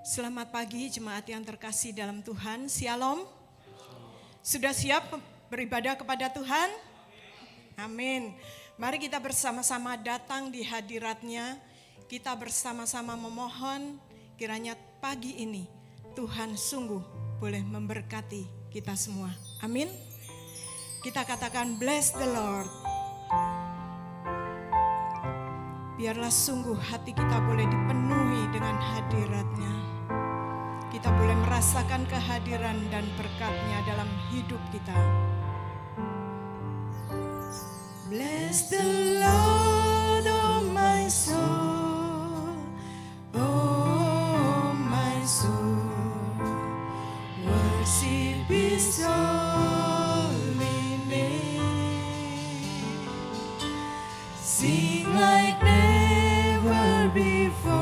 Selamat pagi jemaat yang terkasih dalam Tuhan. Shalom. Sudah siap beribadah kepada Tuhan? Amin. Mari kita bersama-sama datang di hadirat-Nya. Kita bersama-sama memohon kiranya pagi ini Tuhan sungguh boleh memberkati kita semua. Amin. Kita katakan bless the Lord. Biarlah sungguh hati kita boleh dipenuhi dengan hadirat-Nya. Kita boleh merasakan kehadiran dan berkat-Nya dalam hidup kita. Bless the Lord, oh my soul, oh my soul, worship His holy name. Sing like never before,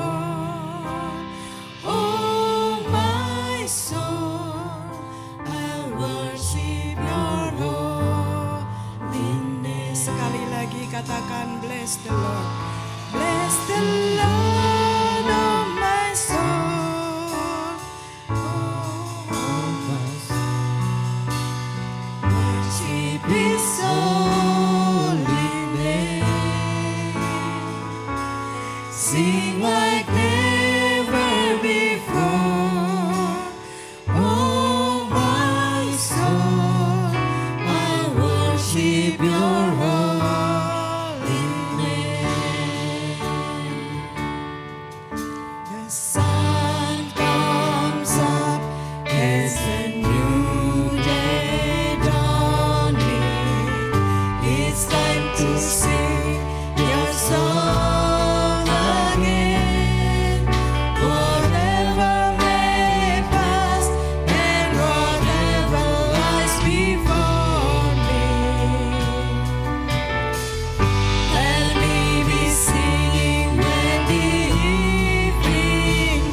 oh my soul, I'll worship your holy name. Sekali lagi katakan bless the Lord, bless the Lord, oh my soul, oh my soul, worship His holy name. Sing like never before, oh my soul, I worship your holy name. The sun comes up as a new day dawning. It's time to sing your song again. Whatever may pass and whatever lies before me, let me be singing when the evening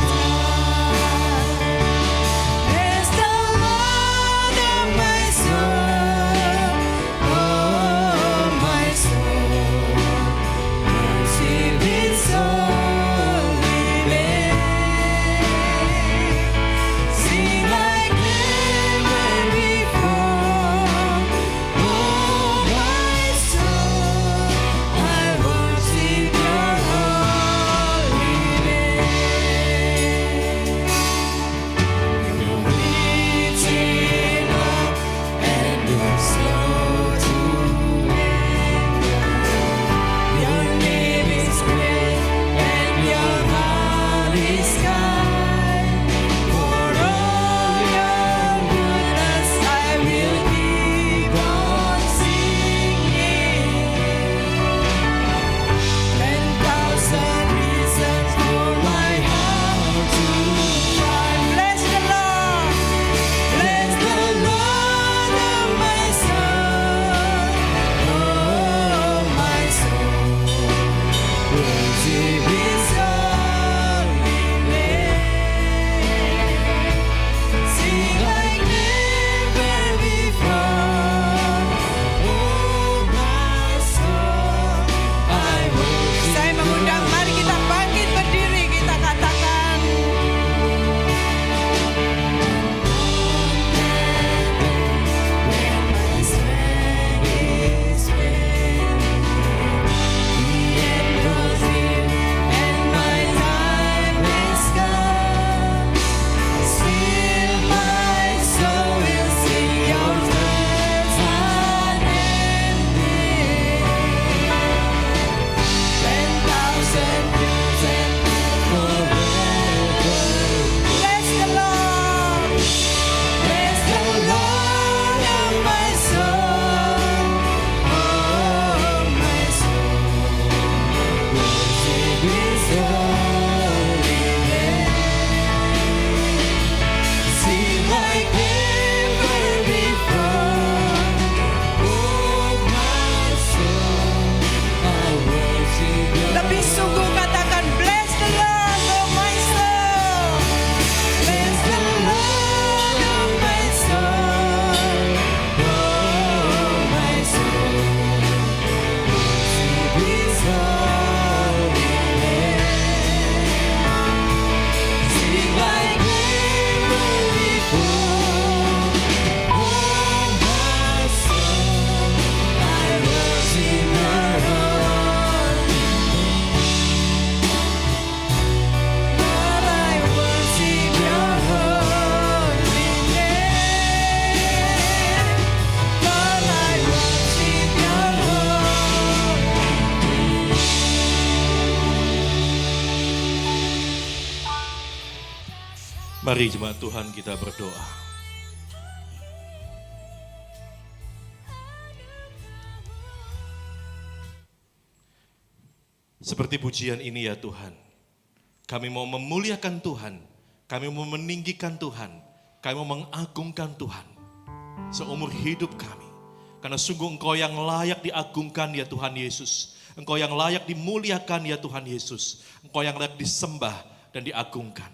Mari jemaat Tuhan kita berdoa. Seperti pujian ini ya Tuhan, kami mau memuliakan Tuhan, kami mau meninggikan Tuhan, kami mau mengagungkan Tuhan seumur hidup kami. Karena sungguh Engkau yang layak diagungkan ya Tuhan Yesus. Engkau yang layak dimuliakan ya Tuhan Yesus. Engkau yang layak disembah dan diagungkan.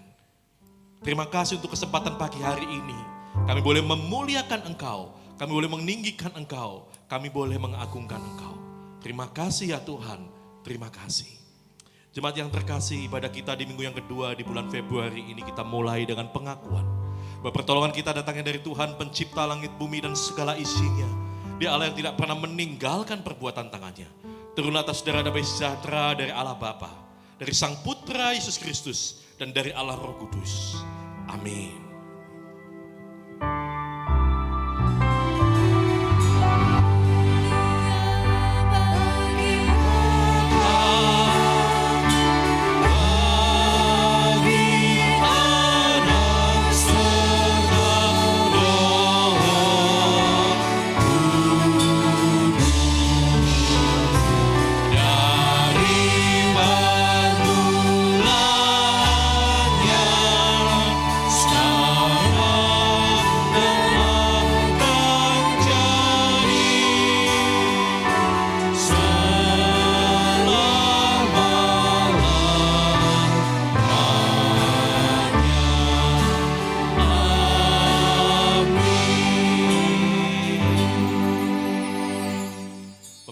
Terima kasih untuk kesempatan pagi hari ini. Kami boleh memuliakan Engkau, kami boleh meninggikan Engkau, kami boleh mengagungkan Engkau. Terima kasih ya Tuhan, terima kasih. Jemaat yang terkasih, ibadah kita di minggu yang kedua di bulan Februari ini kita mulai dengan pengakuan bahwa pertolongan kita datangnya dari Tuhan pencipta langit bumi dan segala isinya. Dia Allah yang tidak pernah meninggalkan perbuatan tangannya. Turunlah atas saudara damai sejahtera dari Allah Bapa, dari Sang Putra Yesus Kristus, dan dari Allah Roh Kudus. Amin.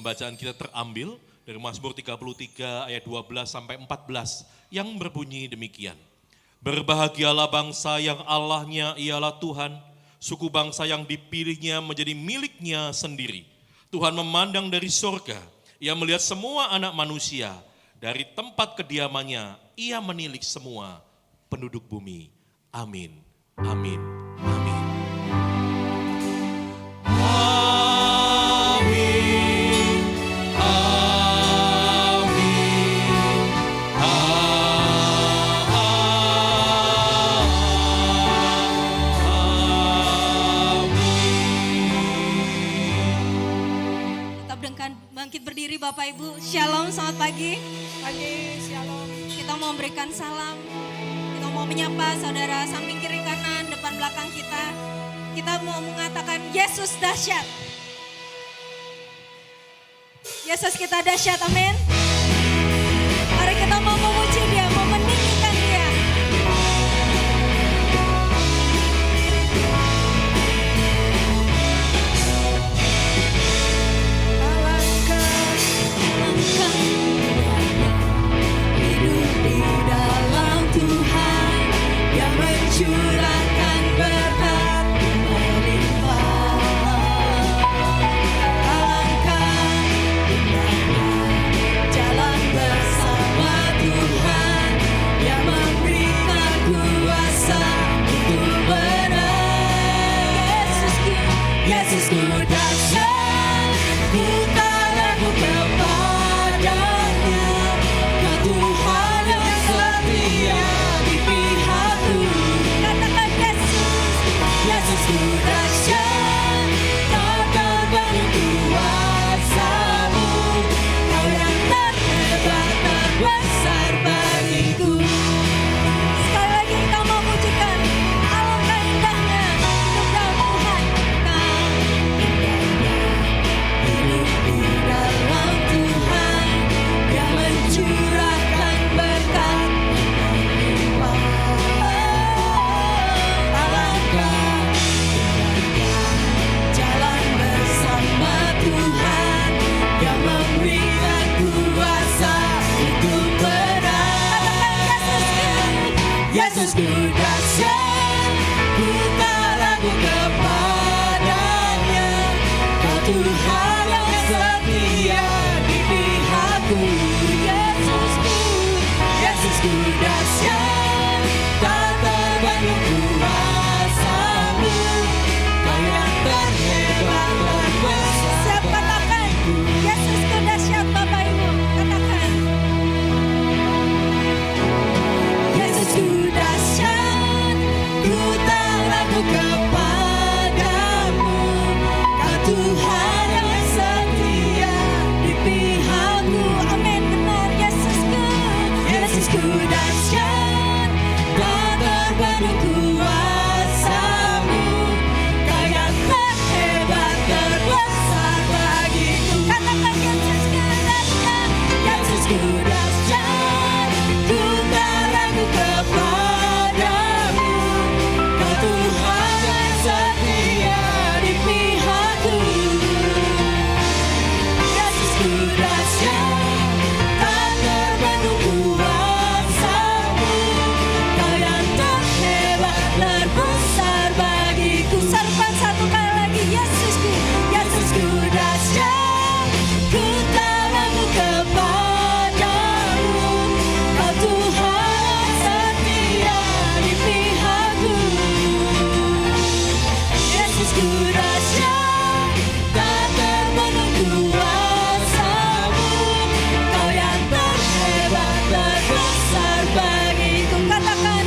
Pembacaan kita terambil dari Mazmur 33 ayat 12 sampai 14 yang berbunyi demikian. Berbahagialah bangsa yang Allahnya ialah Tuhan, suku bangsa yang dipilihnya menjadi miliknya sendiri. Tuhan memandang dari surga, ia melihat semua anak manusia, dari tempat kediamannya ia menilik semua penduduk bumi. Amin, amin, amin. Bangkit berdiri Bapak Ibu, Shalom, selamat pagi. Pagi, Shalom. Kita mau memberikan salam, kita mau menyapa saudara samping kiri kanan, depan belakang kita. Kita mau mengatakan Yesus dahsyat. Yesus kita dahsyat, amin. Mari kita mau memuji Dia, mau meninggikan Dia. Curahkan berkat melimpah. Alangkah indahnya jalan bersama Tuhan yang memberikan kuasa untuk menang. Yesusku dahsyat, ku tak ragu kepadanya. Kau Tuhan yang setia di pihakku. Yesusku dahsyat, kau terbang kuasa-Mu, kau yang terhebat terbesar bagiku. Sekali lagi kita mau pujikan, alangkah indahnya hidup dalam Tuhan. Hidup di dalam Tuhan yang mencurahkan berkat melimpah. Alangkah jalan bersama Tuhan yang memberikan kuasa untuk menang. Yesusku dahsyat, ku tak ragu kepadanya. Kau Tuhan yang setia di pihakku. Yesusku dahsyat, tak terbanding kuasa-Mu, kau yang terhebat terbesar. Siap katakan, Yesusku dahsyat Bapak Ibu, katakan. Yesusku dahsyat, Yesusku dahsyat, tak terbanding kuasa-Mu. Kau yang terhebat, terbesar bagiku. Katakan Yesusku dahsyat, Yesusku dahsyat, ku tak ragu kepadamu. Kau Tuhan yang setia di pihakku. Yesusku dahsyat, tak terbanding kuasa-Mu. Kau yang terhebat, terbesar bagiku. Serpan satu kali lagi, Yesusku, Yesusku dahsyat, ku tak ragu kepadamu. Kau Tuhan setia di pihakku. Yesusku dahsyat, tak terbanding kuasa-Mu. Kau yang terhebat, terbesar bagiku. Katakan,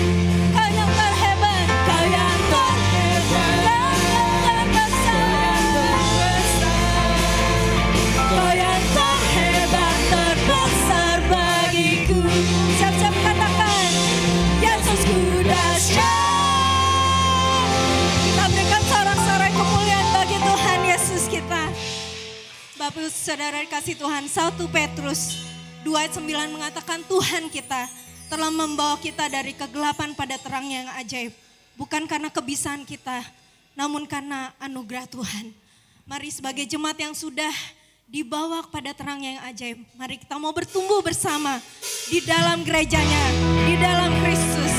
Kau yang terhebat, Kau yang terhebat, Kau yang terhebat, terbesar bagiku. Siap-siap katakan, Yesusku dahsyat. Kita berikan sorak-sorai kemuliaan bagi Tuhan Yesus kita. Bapak Ibu Saudara kasih Tuhan, 1 Petrus 2 ayat 9 mengatakan Tuhan kita telah membawa kita dari kegelapan pada terang yang ajaib. Bukan karena kebiasaan kita, namun karena anugerah Tuhan. Mari sebagai jemaat yang sudah dibawa kepada terang yang ajaib, mari kita mau bertumbuh bersama di dalam gerejanya, di dalam Kristus.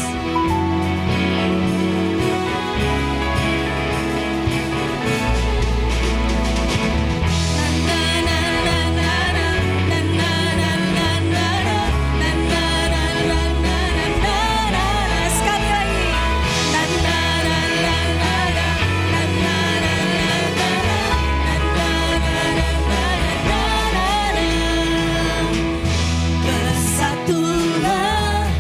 Sekali lagi. Bersatulah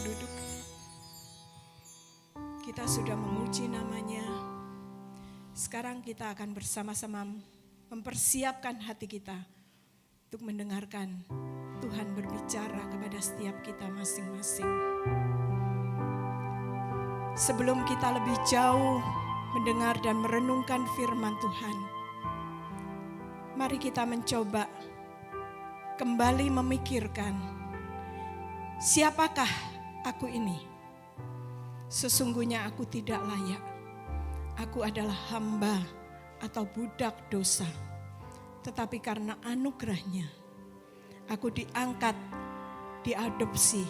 duduk. Kita sudah memuji namanya. Sekarang kita akan bersama-sama mempersiapkan hati kita untuk mendengarkan Tuhan berbicara kepada setiap kita masing-masing. Sebelum kita lebih jauh mendengar dan merenungkan firman Tuhan, mari kita mencoba kembali memikirkan, siapakah aku ini? Sesungguhnya aku tidak layak. Aku adalah hamba atau budak dosa. Tetapi karena anugerahnya, aku diangkat, diadopsi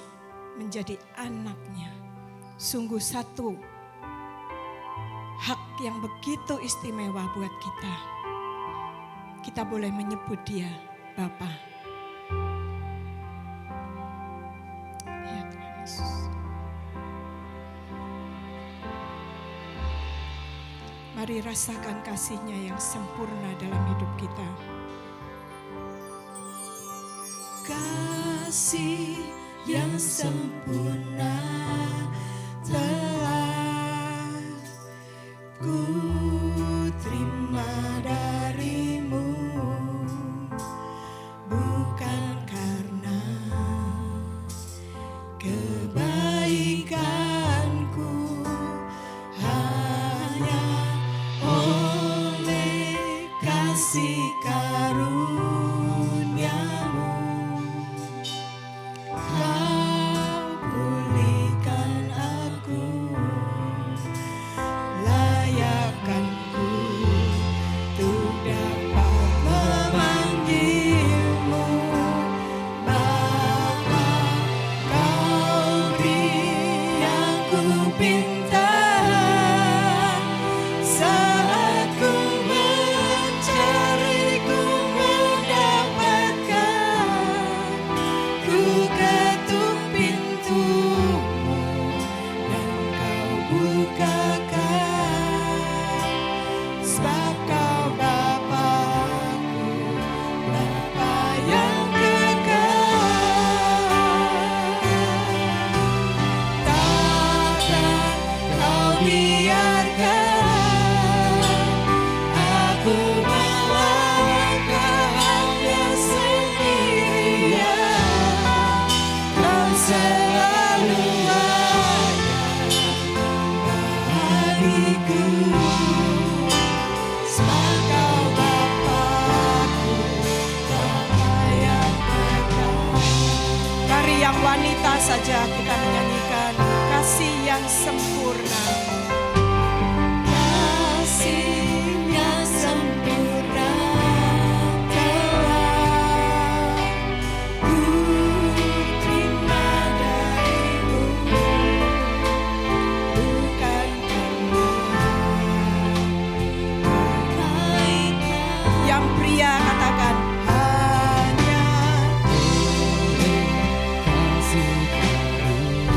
menjadi anaknya. Sungguh satu hak yang begitu istimewa buat kita. Kita boleh menyebut dia Bapa. Ya Tuhan Yesus. Mari rasakan kasih-Nya yang sempurna dalam hidup kita. Kasih yang sempurna telah ku terima darimu, bukan karena kebaikanku, hanya oleh kasih karuniamu Kau pulihkan aku, layakkanku untuk dapat memanggilmu Bapa. Kau beri aku pinta saat ku mencari, ku mendapatkan. Ku ketuk pintumu dan kau bukakan, sebab kau Bapa-Ku, Bapa yang kekal. Takkan kau biarkan aku melangkah hanya sendirian. Kau selalu ada bagiku, sebab kau Bapa-Ku, Bapa yang kekal. Mari yang wanita saja kita menyanyikan kasih yang sempurna. Kasih yang sempurna telah ku terima darimu, bukan karena kebaikan. Yang pria katakan hanya oleh kasih karuniamu.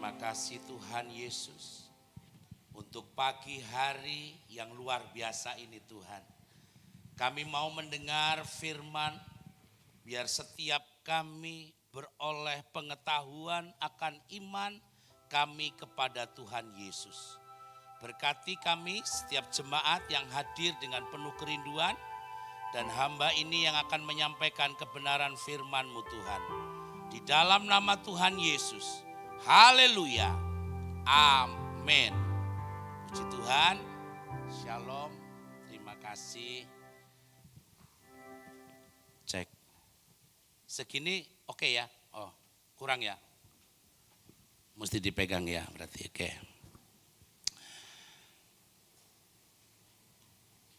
Terima kasih Tuhan Yesus untuk pagi hari yang luar biasa ini Tuhan. Kami mau mendengar firman biar setiap kami beroleh pengetahuan akan iman kami kepada Tuhan Yesus. Berkati kami setiap jemaat yang hadir dengan penuh kerinduan dan hamba ini yang akan menyampaikan kebenaran firman-Mu Tuhan. Di dalam nama Tuhan Yesus. Haleluya. Amin. Puji Tuhan. Shalom. Terima kasih. Cek. Segini oke ya? Oh, kurang ya? Mesti dipegang ya berarti. Oke.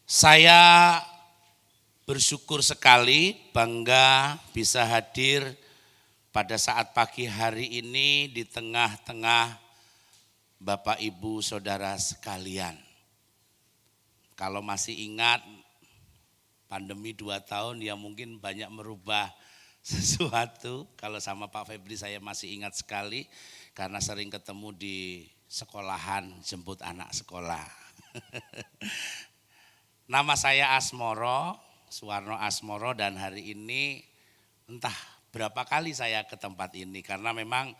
Saya bersyukur sekali, bangga bisa hadir pada saat pagi hari ini di tengah-tengah Bapak Ibu Saudara sekalian. Kalau masih ingat pandemi 2 tahun ya mungkin banyak merubah sesuatu. Kalau sama Pak Febri saya masih ingat sekali karena sering ketemu di sekolahan jemput anak sekolah. Nama saya Asmoro, Suwarno Asmoro, dan hari ini entah berapa kali saya ke tempat ini karena memang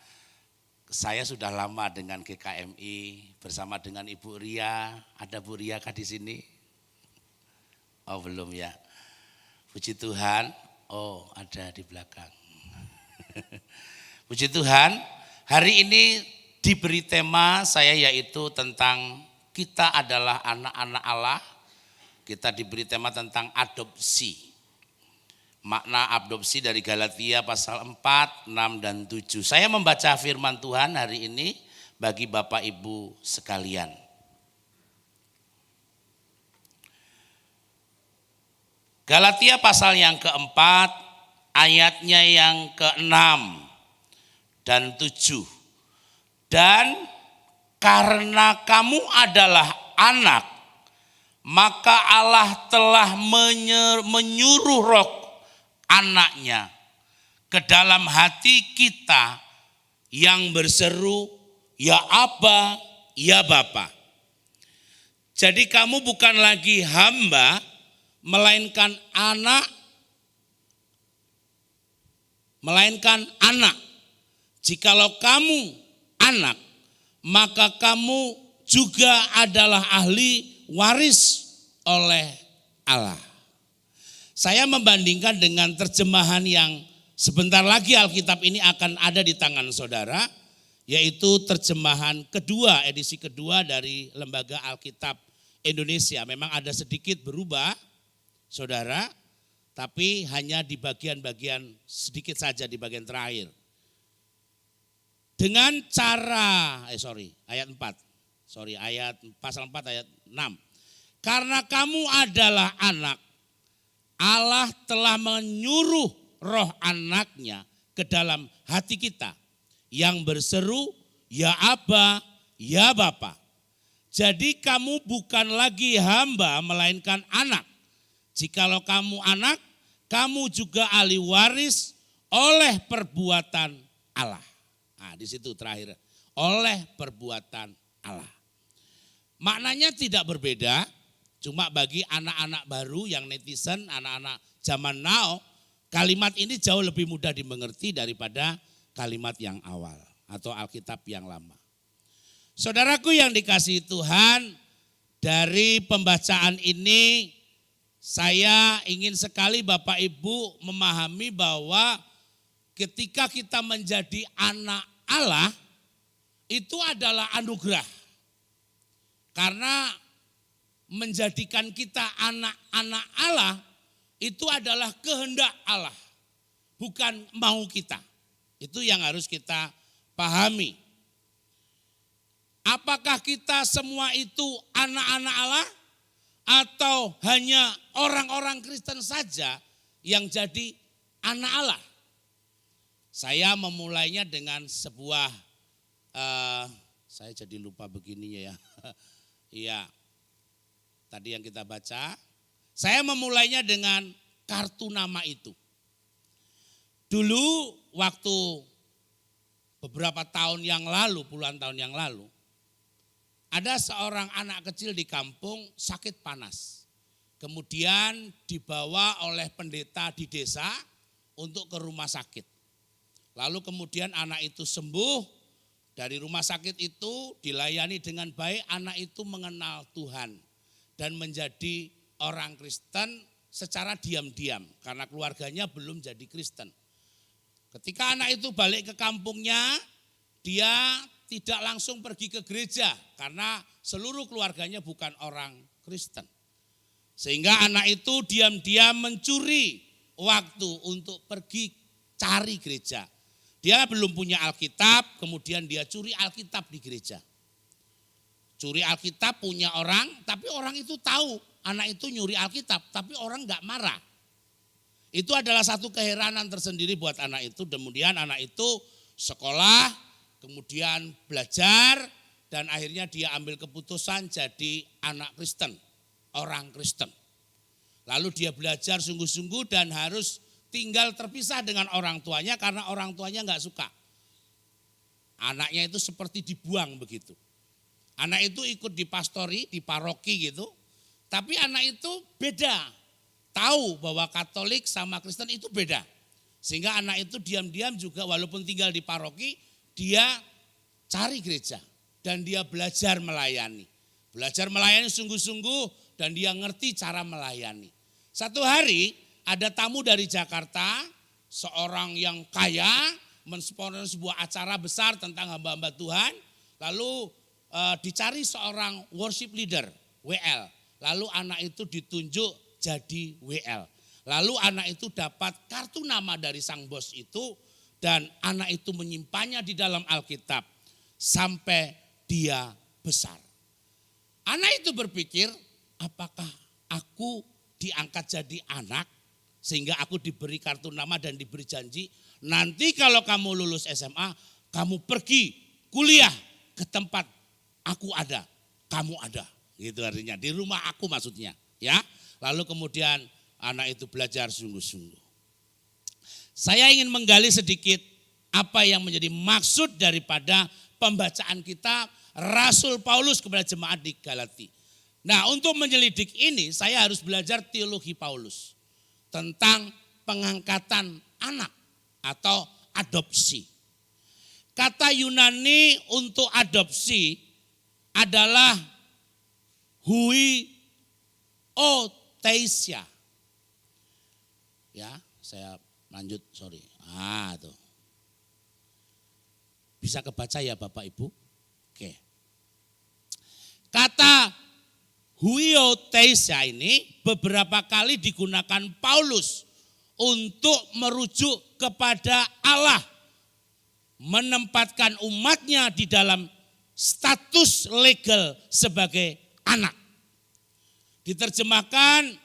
saya sudah lama dengan GKMI bersama dengan Ibu Ria. Ada Bu Ria kah di sini? Oh belum ya. Puji Tuhan. Oh ada di belakang. Puji Tuhan. Hari ini diberi tema saya yaitu tentang kita adalah anak-anak Allah. Kita diberi tema tentang adopsi. Makna adopsi dari Galatia pasal 4, 6, dan 7. Saya membaca firman Tuhan hari ini bagi Bapak Ibu sekalian. Galatia pasal yang keempat, ayatnya yang ke-6 dan 7. Dan karena kamu adalah anak, maka Allah telah menyuruh roh anaknya ke dalam hati kita yang berseru, ya Aba, ya Bapa. Jadi kamu bukan lagi hamba, melainkan anak. Jikalau kamu anak, maka kamu juga adalah ahli waris oleh Allah. Saya membandingkan dengan terjemahan yang sebentar lagi Alkitab ini akan ada di tangan saudara, yaitu terjemahan kedua, edisi kedua dari Lembaga Alkitab Indonesia. Memang ada sedikit berubah, saudara, tapi hanya di bagian-bagian sedikit saja di bagian terakhir. Dengan cara, ayat 4, pasal 4 ayat 6. Karena kamu adalah anak, Allah telah menyuruh roh anaknya ke dalam hati kita yang berseru, ya Aba, ya Bapa. Jadi kamu bukan lagi hamba melainkan anak. Jikalau kamu anak, kamu juga ahli waris oleh perbuatan Allah. Nah, di situ terakhir, oleh perbuatan Allah. Maknanya tidak berbeda. Cuma bagi anak-anak baru yang netizen, anak-anak zaman now, kalimat ini jauh lebih mudah dimengerti daripada kalimat yang awal atau Alkitab yang lama. Saudaraku yang dikasihi Tuhan, dari pembacaan ini saya ingin sekali Bapak Ibu memahami bahwa ketika kita menjadi anak Allah, itu adalah anugerah. Karena menjadikan kita anak-anak Allah itu adalah kehendak Allah, bukan mau kita. Itu yang harus kita pahami. Apakah kita semua itu anak-anak Allah atau hanya orang-orang Kristen saja yang jadi anak Allah? Saya memulainya dengan sebuah, saya jadi lupa begininya ya. Iya. Tadi yang kita baca, saya memulainya dengan kartu nama itu. Dulu waktu beberapa tahun yang lalu, puluhan tahun yang lalu, ada seorang anak kecil di kampung sakit panas. Kemudian dibawa oleh pendeta di desa untuk ke rumah sakit. Lalu kemudian anak itu sembuh, dari rumah sakit itu dilayani dengan baik, anak itu mengenal Tuhan dan menjadi orang Kristen secara diam-diam karena keluarganya belum jadi Kristen. Ketika anak itu balik ke kampungnya, dia tidak langsung pergi ke gereja karena seluruh keluarganya bukan orang Kristen. Sehingga anak itu diam-diam mencuri waktu untuk pergi cari gereja. Dia belum punya Alkitab, kemudian dia curi Alkitab di gereja. Curi Alkitab punya orang, tapi orang itu tahu anak itu nyuri Alkitab, tapi orang enggak marah. Itu adalah satu keheranan tersendiri buat anak itu. Kemudian anak itu sekolah, kemudian belajar, dan akhirnya dia ambil keputusan jadi anak Kristen, orang Kristen. Lalu dia belajar sungguh-sungguh dan harus tinggal terpisah dengan orang tuanya karena orang tuanya enggak suka. Anaknya itu seperti dibuang begitu. Anak itu ikut di pastori, di paroki gitu, tapi anak itu beda. Tahu bahwa Katolik sama Kristen itu beda. Sehingga anak itu diam-diam juga walaupun tinggal di paroki, dia cari gereja. Dan dia belajar melayani. Belajar melayani sungguh-sungguh dan dia ngerti cara melayani. Satu hari ada tamu dari Jakarta, seorang yang kaya, mensponsor sebuah acara besar tentang hamba-hamba Tuhan. Lalu dicari seorang worship leader, WL. Lalu anak itu ditunjuk jadi WL. Lalu anak itu dapat kartu nama dari sang bos itu dan anak itu menyimpannya di dalam Alkitab sampai dia besar. Anak itu berpikir, apakah aku diangkat jadi anak sehingga aku diberi kartu nama dan diberi janji, nanti kalau kamu lulus SMA, kamu pergi kuliah ke tempat aku ada, kamu ada. Gitu artinya, di rumah aku maksudnya, ya. Lalu kemudian anak itu belajar sungguh-sungguh. Saya ingin menggali sedikit apa yang menjadi maksud daripada pembacaan kitab Rasul Paulus kepada jemaat di Galati. Nah, untuk menyelidik ini saya harus belajar teologi Paulus tentang pengangkatan anak atau adopsi. Kata Yunani untuk adopsi adalah huiothesia. Ya, saya lanjut, sorry. Tuh. Bisa kebaca ya Bapak Ibu? Oke. Kata huiothesia ini beberapa kali digunakan Paulus untuk merujuk kepada Allah. Menempatkan umatnya di dalam status legal sebagai anak. Diterjemahkan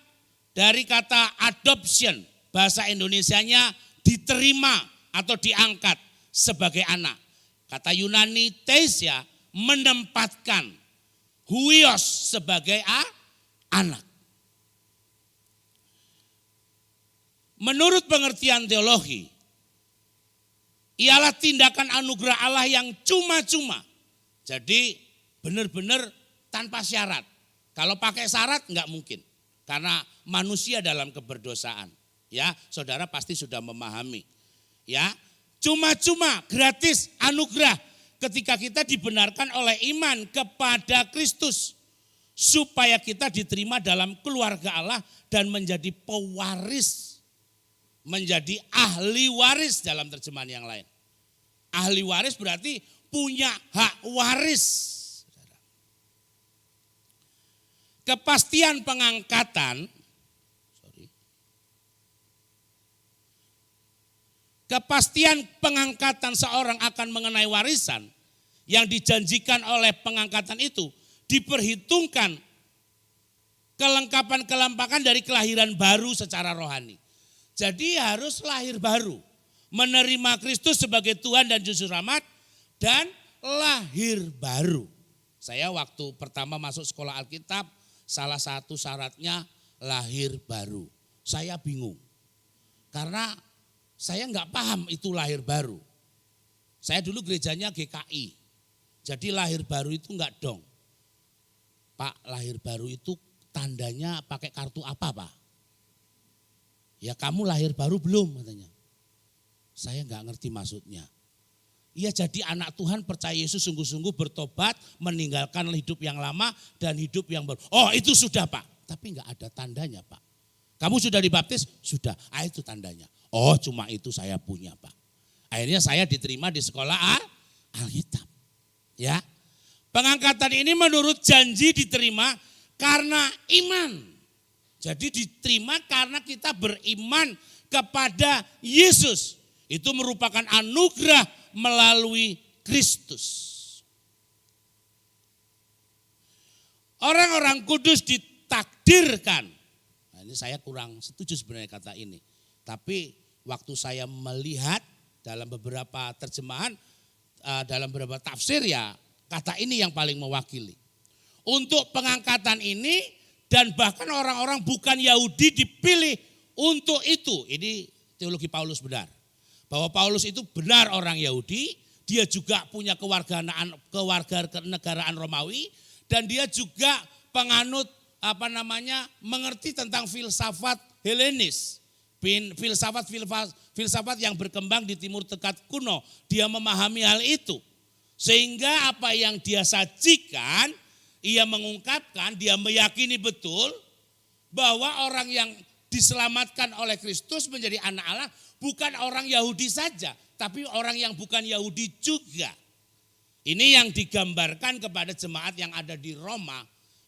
dari kata adoption, bahasa Indonesianya diterima atau diangkat sebagai anak. Kata Yunani thesia menempatkan huios sebagai anak. Menurut pengertian teologi, ialah tindakan anugerah Allah yang cuma-cuma. Jadi benar-benar tanpa syarat. Kalau pakai syarat enggak mungkin. Karena manusia dalam keberdosaan. Ya, saudara pasti sudah memahami. Ya, cuma-cuma gratis anugerah ketika kita dibenarkan oleh iman kepada Kristus. Supaya kita diterima dalam keluarga Allah dan menjadi pewaris. Menjadi ahli waris dalam terjemahan yang lain. Ahli waris berarti punya hak waris. Kepastian pengangkatan, kepastian pengangkatan seorang akan mengenai warisan yang dijanjikan oleh pengangkatan itu diperhitungkan kelengkapan dari kelahiran baru secara rohani. Jadi harus lahir baru, menerima Kristus sebagai Tuhan dan Juru Selamat dan lahir baru. Saya waktu pertama masuk sekolah Alkitab, salah satu syaratnya lahir baru. Saya bingung, karena saya enggak paham itu lahir baru. Saya dulu gerejanya GKI. Jadi lahir baru itu enggak dong. Pak, lahir baru itu tandanya pakai kartu apa, Pak? Ya kamu lahir baru belum katanya. Saya enggak ngerti maksudnya. Iya, jadi anak Tuhan percaya Yesus sungguh-sungguh bertobat, meninggalkan hidup yang lama dan hidup yang baru. Oh, itu sudah, Pak. Tapi enggak ada tandanya, Pak. Kamu sudah dibaptis? Sudah. Ah, itu tandanya. Oh, cuma itu saya punya, Pak. Akhirnya saya diterima di sekolah Alkitab. Ya. Pengangkatan ini menurut janji diterima karena iman. Jadi diterima karena kita beriman kepada Yesus. Itu merupakan anugerah melalui Kristus. Orang-orang kudus ditakdirkan. Nah, ini saya kurang setuju sebenarnya kata ini. Tapi waktu saya melihat dalam beberapa terjemahan, dalam beberapa tafsir ya, kata ini yang paling mewakili. Untuk pengangkatan ini dan bahkan orang-orang bukan Yahudi dipilih untuk itu. Ini teologi Paulus benar. Bahwa Paulus itu benar orang Yahudi, dia juga punya kewarganegaraan Romawi dan dia juga penganut mengerti tentang filsafat Helenis. Filsafat yang berkembang di Timur Tengah kuno. Dia memahami hal itu. Sehingga apa yang dia sajikan, ia mengungkapkan, dia meyakini betul bahwa orang yang diselamatkan oleh Kristus menjadi anak Allah bukan orang Yahudi saja, tapi orang yang bukan Yahudi juga. Ini yang digambarkan kepada jemaat yang ada di Roma.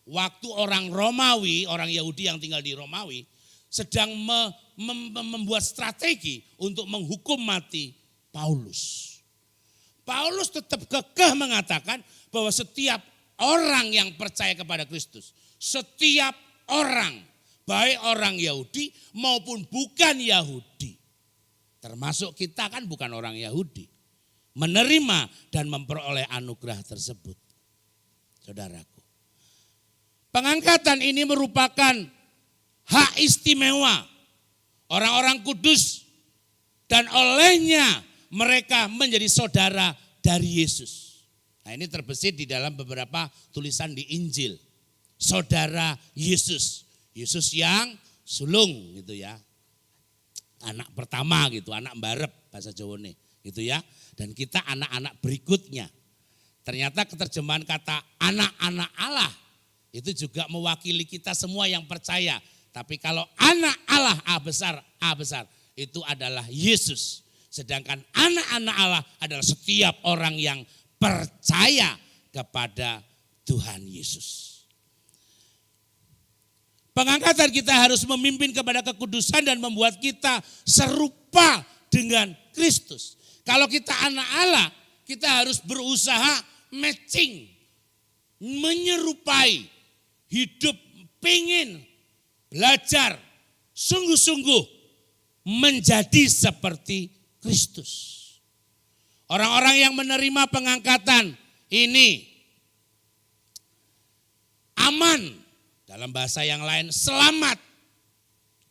Waktu orang Romawi, orang Yahudi yang tinggal di Romawi, sedang membuat strategi untuk menghukum mati Paulus. Paulus tetap kekeh mengatakan bahwa setiap orang yang percaya kepada Kristus, setiap orang, baik orang Yahudi maupun bukan Yahudi, termasuk kita kan bukan orang Yahudi, menerima dan memperoleh anugerah tersebut. Saudaraku, pengangkatan ini merupakan hak istimewa orang-orang kudus dan olehnya mereka menjadi saudara dari Yesus. Nah, ini terbesit di dalam beberapa tulisan di Injil. Saudara Yesus. Yesus yang sulung gitu ya. Anak pertama gitu, anak mbarep bahasa Jawa nih gitu ya. Dan kita anak-anak berikutnya. Ternyata keterjemahan kata anak-anak Allah itu juga mewakili kita semua yang percaya. Tapi kalau anak Allah A besar itu adalah Yesus. Sedangkan anak-anak Allah adalah setiap orang yang percaya kepada Tuhan Yesus. Pengangkatan kita harus memimpin kepada kekudusan dan membuat kita serupa dengan Kristus. Kalau kita anak Allah, kita harus berusaha matching, menyerupai, hidup pingin, belajar, sungguh-sungguh menjadi seperti Kristus. Orang-orang yang menerima pengangkatan ini aman. Dalam bahasa yang lain selamat,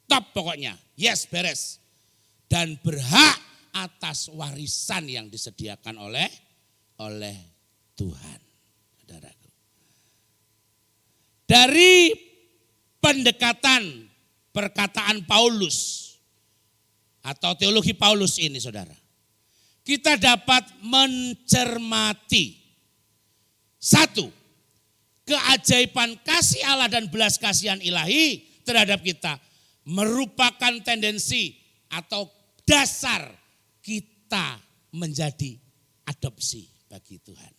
top pokoknya, yes beres. Dan berhak atas warisan yang disediakan oleh Tuhan. Saudaraku. Dari pendekatan perkataan Paulus atau teologi Paulus ini saudara, kita dapat mencermati satu, keajaiban kasih Allah dan belas kasihan ilahi terhadap kita merupakan tendensi atau dasar kita menjadi adopsi bagi Tuhan.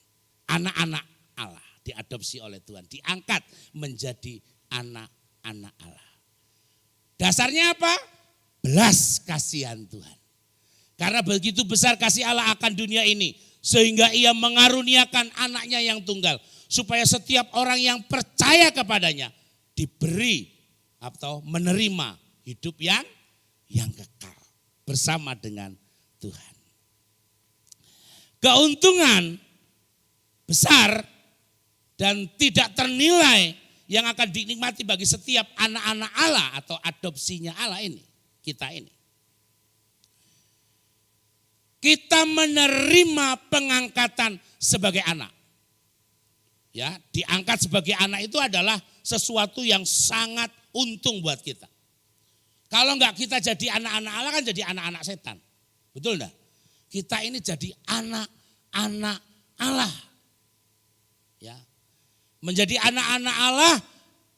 Anak-anak Allah diadopsi oleh Tuhan, diangkat menjadi anak-anak Allah. Dasarnya apa? Belas kasihan Tuhan. Karena begitu besar kasih Allah akan dunia ini, sehingga ia mengaruniakan anaknya yang tunggal. Supaya setiap orang yang percaya kepadanya diberi atau menerima hidup yang kekal bersama dengan Tuhan. Keuntungan besar dan tidak ternilai yang akan dinikmati bagi setiap anak-anak Allah atau adopsinya Allah ini, kita ini. kita menerima pengangkatan sebagai anak. Ya, diangkat sebagai anak itu adalah sesuatu yang sangat untung buat kita. Kalau enggak kita jadi anak-anak Allah kan jadi anak-anak setan. Betul enggak? Kita ini jadi anak-anak Allah. Ya. Menjadi anak-anak Allah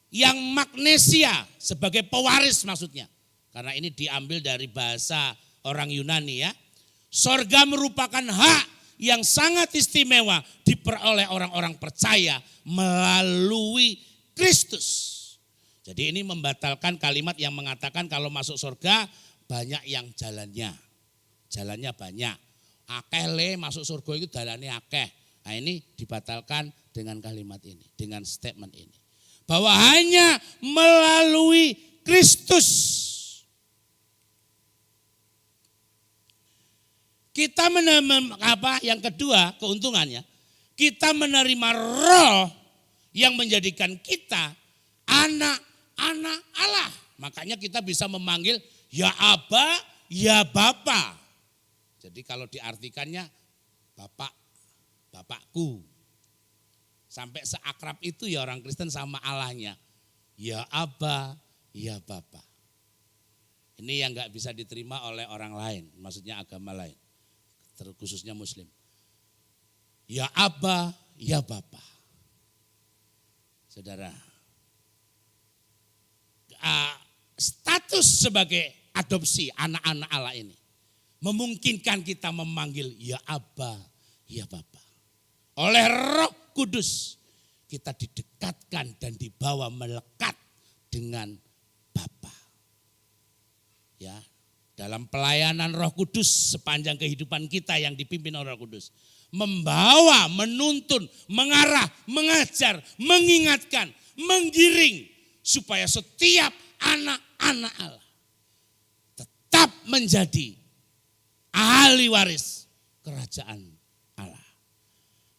yang magnesia sebagai pewaris maksudnya. Karena ini diambil dari bahasa orang Yunani ya. Sorga merupakan hak yang sangat istimewa diperoleh orang-orang percaya melalui Kristus. Jadi ini membatalkan kalimat yang mengatakan kalau masuk surga banyak yang jalannya. Jalannya banyak. Akeh le masuk surga itu jalannya akeh. Nah ini dibatalkan dengan kalimat ini, dengan statement ini. Bahwa hanya melalui Kristus. Kita menerima yang kedua keuntungannya, kita menerima roh yang menjadikan kita anak-anak Allah. Makanya kita bisa memanggil ya Aba, ya Bapa. Jadi kalau diartikannya Bapak, Bapakku. Sampai seakrab itu ya orang Kristen sama Allahnya. Ya Aba, ya Bapa. Ini yang gak bisa diterima oleh orang lain, maksudnya agama lain. Khususnya Muslim. Ya Aba, ya Bapa. Saudara, status sebagai adopsi anak-anak Allah ini memungkinkan kita memanggil ya Aba, ya Bapa. Oleh Roh Kudus kita didekatkan dan dibawa melekat dengan Bapa. Ya. Dalam pelayanan Roh Kudus sepanjang kehidupan kita yang dipimpin oleh Roh Kudus. Membawa, menuntun, mengarah, mengajar, mengingatkan, menggiring. Supaya setiap anak-anak Allah tetap menjadi ahli waris kerajaan Allah.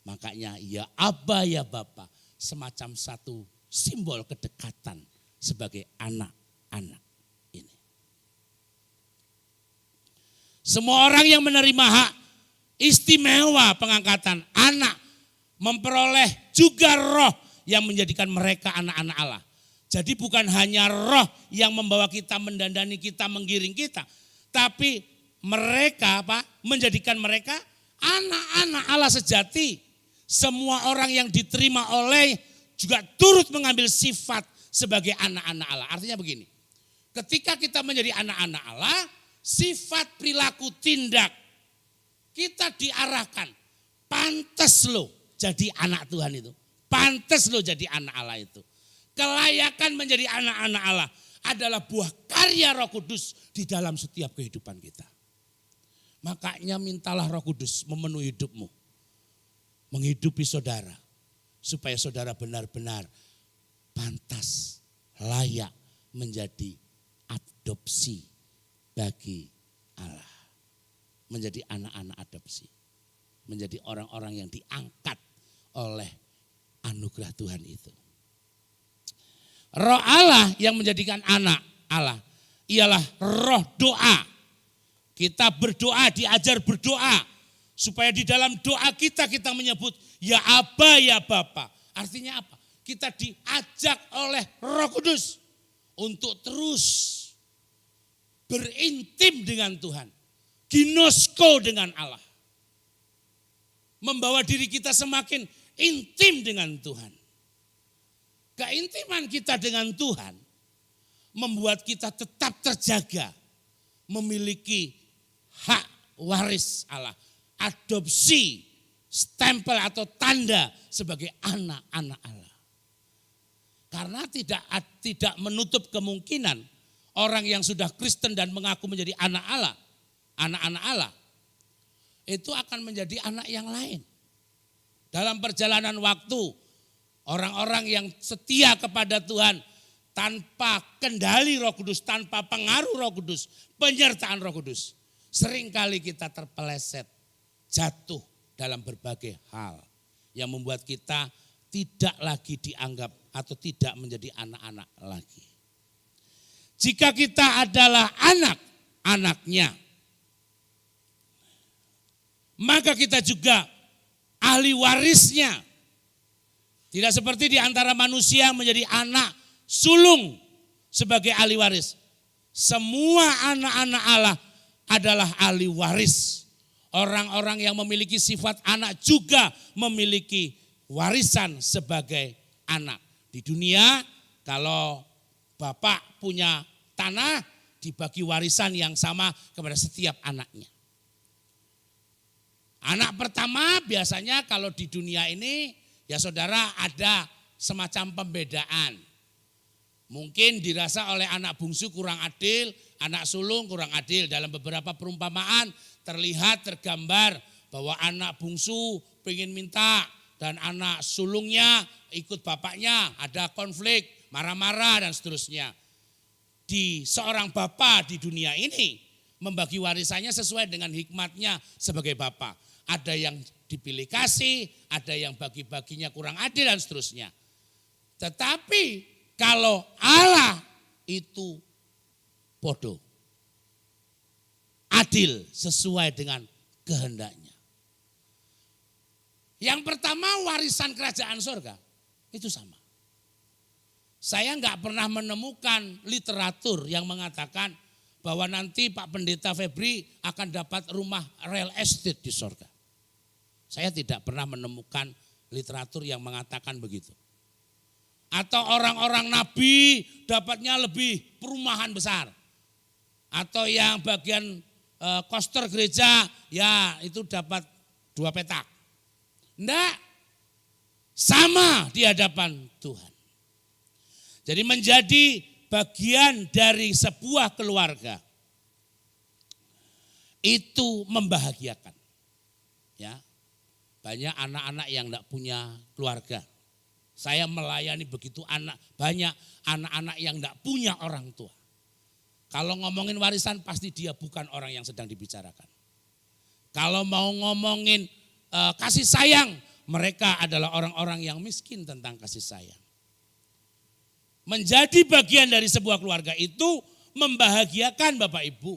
Makanya ya Aba ya Bapa semacam satu simbol kedekatan sebagai anak-anak. Semua orang yang menerima hak istimewa pengangkatan anak memperoleh juga roh yang menjadikan mereka anak-anak Allah. Jadi bukan hanya roh yang membawa kita, mendandani kita, menggiring kita. Tapi mereka menjadikan mereka anak-anak Allah sejati. Semua orang yang diterima oleh juga turut mengambil sifat sebagai anak-anak Allah. Artinya begini, ketika kita menjadi anak-anak Allah, sifat perilaku tindak kita diarahkan. Pantes lo jadi anak Tuhan itu. Pantes lo jadi anak Allah itu. Kelayakan menjadi anak-anak Allah adalah buah karya Roh Kudus di dalam setiap kehidupan kita. Makanya mintalah Roh Kudus memenuhi hidupmu. Menghidupi saudara. Supaya saudara benar-benar pantas, layak menjadi adopsi bagi Allah. Menjadi anak-anak adopsi. Menjadi orang-orang yang diangkat oleh anugerah Tuhan itu. Roh Allah yang menjadikan anak Allah ialah roh doa. Kita berdoa, diajar berdoa. Supaya di dalam doa kita menyebut ya Aba ya Bapa. Artinya apa? Kita diajak oleh Roh Kudus untuk terus berintim dengan Tuhan. Ginosko dengan Allah. Membawa diri kita semakin intim dengan Tuhan. Keintiman kita dengan Tuhan membuat kita tetap terjaga. Memiliki hak waris Allah. Adopsi, stempel atau tanda sebagai anak-anak Allah. Karena tidak menutup kemungkinan orang yang sudah Kristen dan mengaku menjadi anak Allah, anak-anak Allah, itu akan menjadi anak yang lain. Dalam perjalanan waktu, orang-orang yang setia kepada Tuhan tanpa kendali Roh Kudus, tanpa pengaruh Roh Kudus, penyertaan Roh Kudus, seringkali kita terpeleset, jatuh dalam berbagai hal yang membuat kita tidak lagi dianggap atau tidak menjadi anak-anak lagi. Jika kita adalah anak-anaknya, maka kita juga ahli warisnya. Tidak seperti di antara manusia menjadi anak sulung sebagai ahli waris. Semua anak-anak Allah adalah ahli waris. Orang-orang yang memiliki sifat anak juga memiliki warisan sebagai anak. Di dunia kalau bapak punya tanah dibagi warisan yang sama kepada setiap anaknya. Anak pertama biasanya kalau di dunia ini ya saudara ada semacam pembedaan. Mungkin dirasa oleh anak bungsu kurang adil, anak sulung kurang adil. Dalam beberapa perumpamaan terlihat tergambar bahwa anak bungsu pengen minta dan anak sulungnya ikut bapaknya, ada konflik, marah-marah dan seterusnya. Di seorang bapak di dunia ini membagi warisannya sesuai dengan hikmatnya sebagai bapak. Ada yang dipilih kasih, ada yang bagi-baginya kurang adil dan seterusnya. Tetapi kalau Allah itu bodoh, adil sesuai dengan kehendaknya. Yang pertama warisan kerajaan surga itu sama. Saya enggak pernah menemukan literatur yang mengatakan bahwa nanti Pak Pendeta Febri akan dapat rumah real estate di surga. Saya tidak pernah menemukan literatur yang mengatakan begitu. Atau orang-orang nabi dapatnya lebih perumahan besar. Atau yang bagian koster gereja ya itu dapat 2 petak. Enggak, sama di hadapan Tuhan. Jadi menjadi bagian dari sebuah keluarga itu membahagiakan. Ya, banyak anak-anak yang enggak punya keluarga. Saya melayani begitu banyak anak-anak yang enggak punya orang tua. Kalau ngomongin warisan pasti dia bukan orang yang sedang dibicarakan. Kalau mau ngomongin kasih sayang, mereka adalah orang-orang yang miskin tentang kasih sayang. Menjadi bagian dari sebuah keluarga itu membahagiakan Bapak Ibu.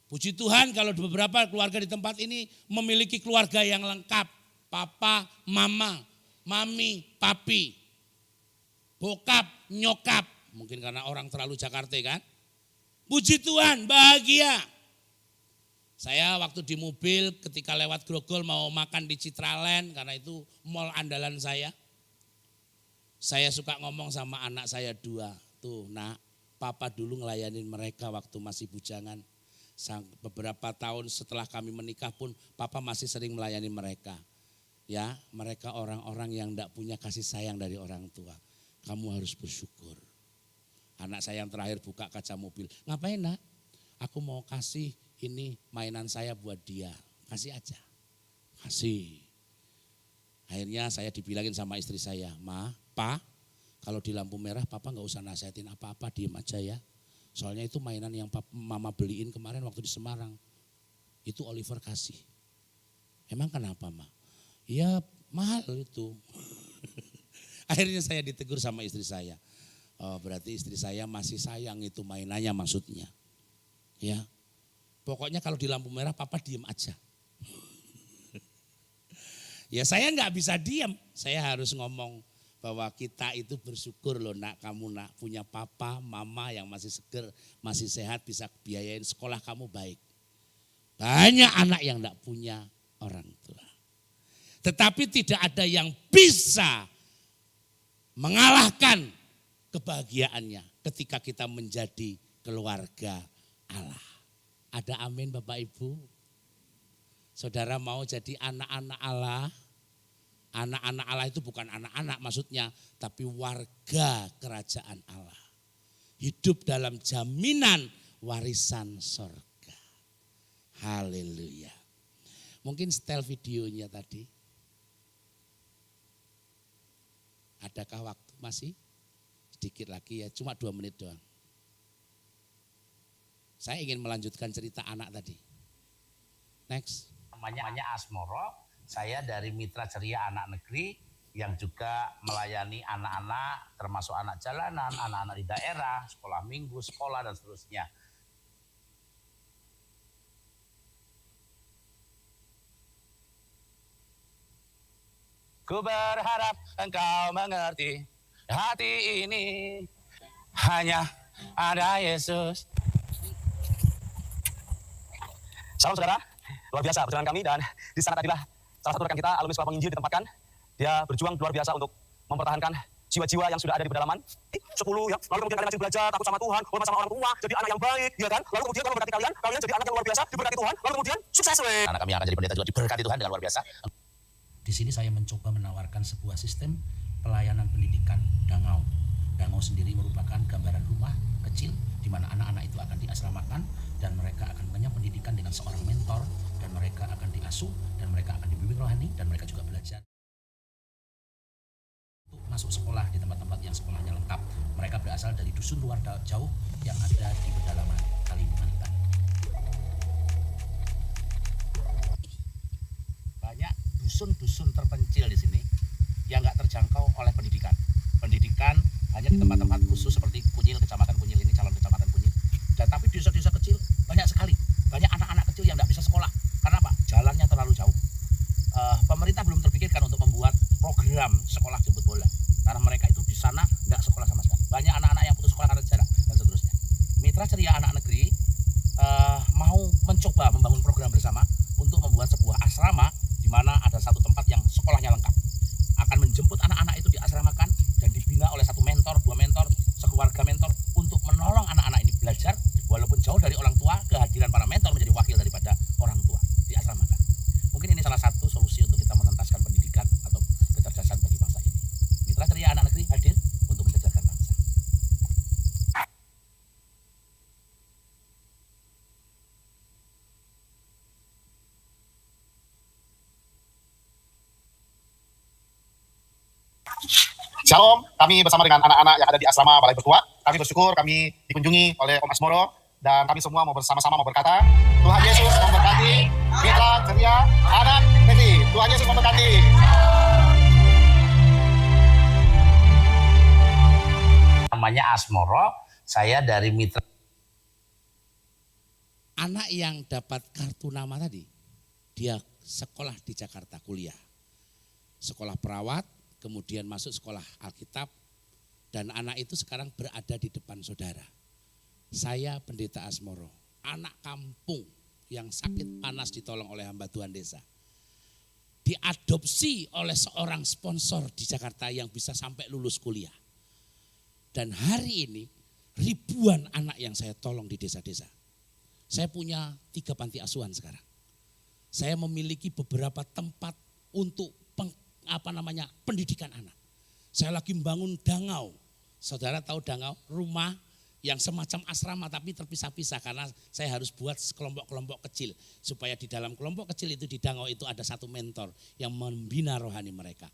Puji Tuhan kalau beberapa keluarga di tempat ini memiliki keluarga yang lengkap. Papa, mama, mami, papi, bokap, nyokap. Mungkin karena orang terlalu Jakarta kan. Puji Tuhan, bahagia. Saya waktu di mobil ketika lewat Grogol mau makan di Citraland karena itu mall andalan saya. Saya suka ngomong sama anak saya 2. Tuh nak, papa dulu ngelayanin mereka waktu masih bujangan. Beberapa tahun setelah kami menikah pun papa masih sering melayani mereka. Ya, mereka orang-orang yang tidak punya kasih sayang dari orang tua. Kamu harus bersyukur. Anak saya yang terakhir buka kaca mobil. Ngapain nak? Aku mau kasih ini mainan saya buat dia. Kasih aja. Kasih. Akhirnya saya dibilangin sama istri saya. Ma, pa, kalau di lampu merah papa gak usah nasihatin apa-apa. Diem aja ya. Soalnya itu mainan yang mama beliin kemarin waktu di Semarang. Itu Oliver kasih. Emang kenapa ma? Ya mahal itu. Akhirnya saya ditegur sama istri saya. Oh, berarti istri saya masih sayang itu mainannya maksudnya. Ya, pokoknya kalau di lampu merah papa diem aja. Ya saya nggak bisa diem, saya harus ngomong bahwa kita itu bersyukur loh nak, kamu nak punya papa, mama yang masih seger, masih sehat, bisa biayain sekolah kamu baik. Banyak anak yang nggak punya orang tua. Tetapi tidak ada yang bisa mengalahkan kebahagiaannya ketika kita menjadi keluarga Allah. Ada amin Bapak Ibu? Saudara mau jadi anak-anak Allah? Anak-anak Allah itu bukan anak-anak maksudnya, tapi warga kerajaan Allah. Hidup dalam jaminan warisan surga. Haleluya. Mungkin setel videonya tadi. Adakah waktu masih? Sedikit lagi ya, cuma 2 menit doang. Saya ingin melanjutkan cerita anak tadi. Next. Namanya Asmoro, saya dari Mitra Ceria Anak Negeri yang juga melayani anak-anak termasuk anak jalanan, anak-anak di daerah, sekolah minggu, sekolah dan seterusnya. Ku berharap engkau mengerti, hati ini hanya ada Yesus. Salam saudara, luar biasa perjalanan kami, dan di sana tadilah salah satu rekan kita alumni sekolah penginjil ditempatkan. Dia berjuang luar biasa untuk mempertahankan jiwa-jiwa yang sudah ada di pedalaman. 10 ya, lalu kemudian kalian rajin belajar, takut sama Tuhan, hormat sama orang tua, jadi anak yang baik, ya kan? Lalu kemudian Tuhan memberkati kalian jadi anak yang luar biasa, diberkati Tuhan, lalu kemudian sukses weh. Anak kami yang akan jadi pendeta juga diberkati Tuhan dengan luar biasa. Di sini saya mencoba menawarkan sebuah sistem pelayanan pendidikan Dangau. Dangau sendiri merupakan gambaran rumah kecil di mana anak-anak itu akan diasramakan dan mereka akan mengenyam pendidikan dengan seorang mentor, dan mereka akan diasuh dan mereka akan dibimbing rohani, dan mereka juga belajar untuk masuk sekolah di tempat-tempat yang sekolahnya lengkap. Mereka berasal dari dusun luar jauh yang ada di pedalaman Kalimantan. Banyak dusun-dusun terpencil di sini yang nggak terjangkau oleh pendidikan. Pendidikan hanya di tempat-tempat khusus seperti Kunyil, kecamatan Kunyil ini, calon kecamatan Kunyil. Dan tapi di desa-desa kecil banyak sekali, banyak anak-anak kecil yang nggak bisa sekolah. Karena apa? Jalannya terlalu jauh. Pemerintah belum terpikirkan untuk membuat program sekolah jemput bola, karena mereka itu di sana nggak sekolah sama sekali. Banyak anak-anak yang putus sekolah karena jarak dan seterusnya. Mitra Ceria Anak Negeri mau mencoba membangun program bersama untuk membuat sebuah asrama di mana ada satu tempat yang sekolahnya lengkap. Akan menjemput anak-anak itu diasramakan dan dibina oleh satu mentor, 2 mentor, sekeluarga mentor untuk menolong anak-anak ini belajar walaupun jauh dari orang tua. Kehadiran para mentor menjadi wakil daripada orang tua, diasramakan. Mungkin ini salah satu solusi untuk kita mengentaskan pendidikan atau kecerdasan bagi bangsa ini. Mitra Ceria Anak Negeri hadir untuk mencerdaskan bangsa. Shalom, kami bersama dengan anak-anak yang ada di asrama Balai Bertua. Kami bersyukur kami dikunjungi oleh Om Asmoro, dan kami semua mau bersama-sama mau berkata, Tuhan Yesus memberkati Mitra Ceria Anak Negeri. Tuhan Yesus memberkati. Namanya Asmoro, saya dari Mitra. Anak yang dapat kartu nama tadi, dia sekolah di Jakarta, kuliah. Sekolah perawat, kemudian masuk sekolah Alkitab, dan anak itu sekarang berada di depan saudara. Saya Pendeta Asmoro, anak kampung yang sakit panas ditolong oleh hamba Tuhan desa. Diadopsi oleh seorang sponsor di Jakarta yang bisa sampai lulus kuliah. Dan hari ini ribuan anak yang saya tolong di desa-desa. Saya punya 3 panti asuhan sekarang. Saya memiliki beberapa tempat untuk pendidikan anak. Saya lagi membangun Dangau. Saudara tahu Dangau, rumah yang semacam asrama tapi terpisah-pisah, karena saya harus buat kelompok-kelompok kecil supaya di dalam kelompok kecil itu di Dangau itu ada satu mentor yang membina rohani mereka.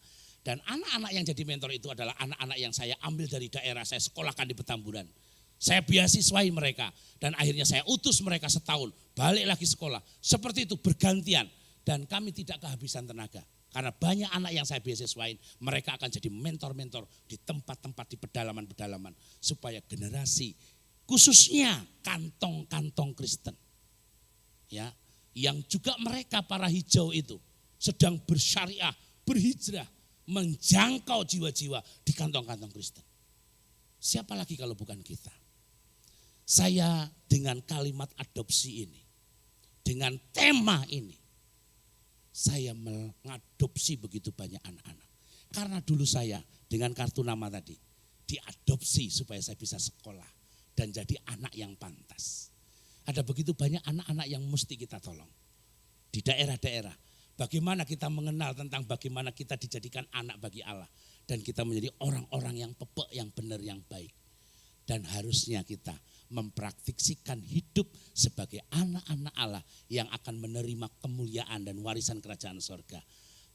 Dan anak-anak yang jadi mentor itu adalah anak-anak yang saya ambil dari daerah, saya sekolahkan di Petamburan. Saya beasiswai mereka dan akhirnya saya utus mereka setahun, balik lagi sekolah. Seperti itu bergantian, dan kami tidak kehabisan tenaga. Karena banyak anak yang saya beasiswain, mereka akan jadi mentor-mentor di tempat-tempat di pedalaman-pedalaman. Supaya generasi, khususnya kantong-kantong Kristen. Ya, yang juga mereka para hijau itu sedang bersyariah, berhijrah, menjangkau jiwa-jiwa di kantong-kantong Kristen. Siapa lagi kalau bukan kita? Saya dengan kalimat adopsi ini, dengan tema ini, saya mengadopsi begitu banyak anak-anak. Karena dulu saya dengan kartu nama tadi diadopsi supaya saya bisa sekolah dan jadi anak yang pantas. Ada begitu banyak anak-anak yang mesti kita tolong di daerah-daerah. Bagaimana kita mengenal tentang bagaimana kita dijadikan anak bagi Allah. Dan kita menjadi orang-orang yang pepek, yang benar, yang baik. Dan harusnya kita mempraktiksikan hidup sebagai anak-anak Allah yang akan menerima kemuliaan dan warisan kerajaan sorga.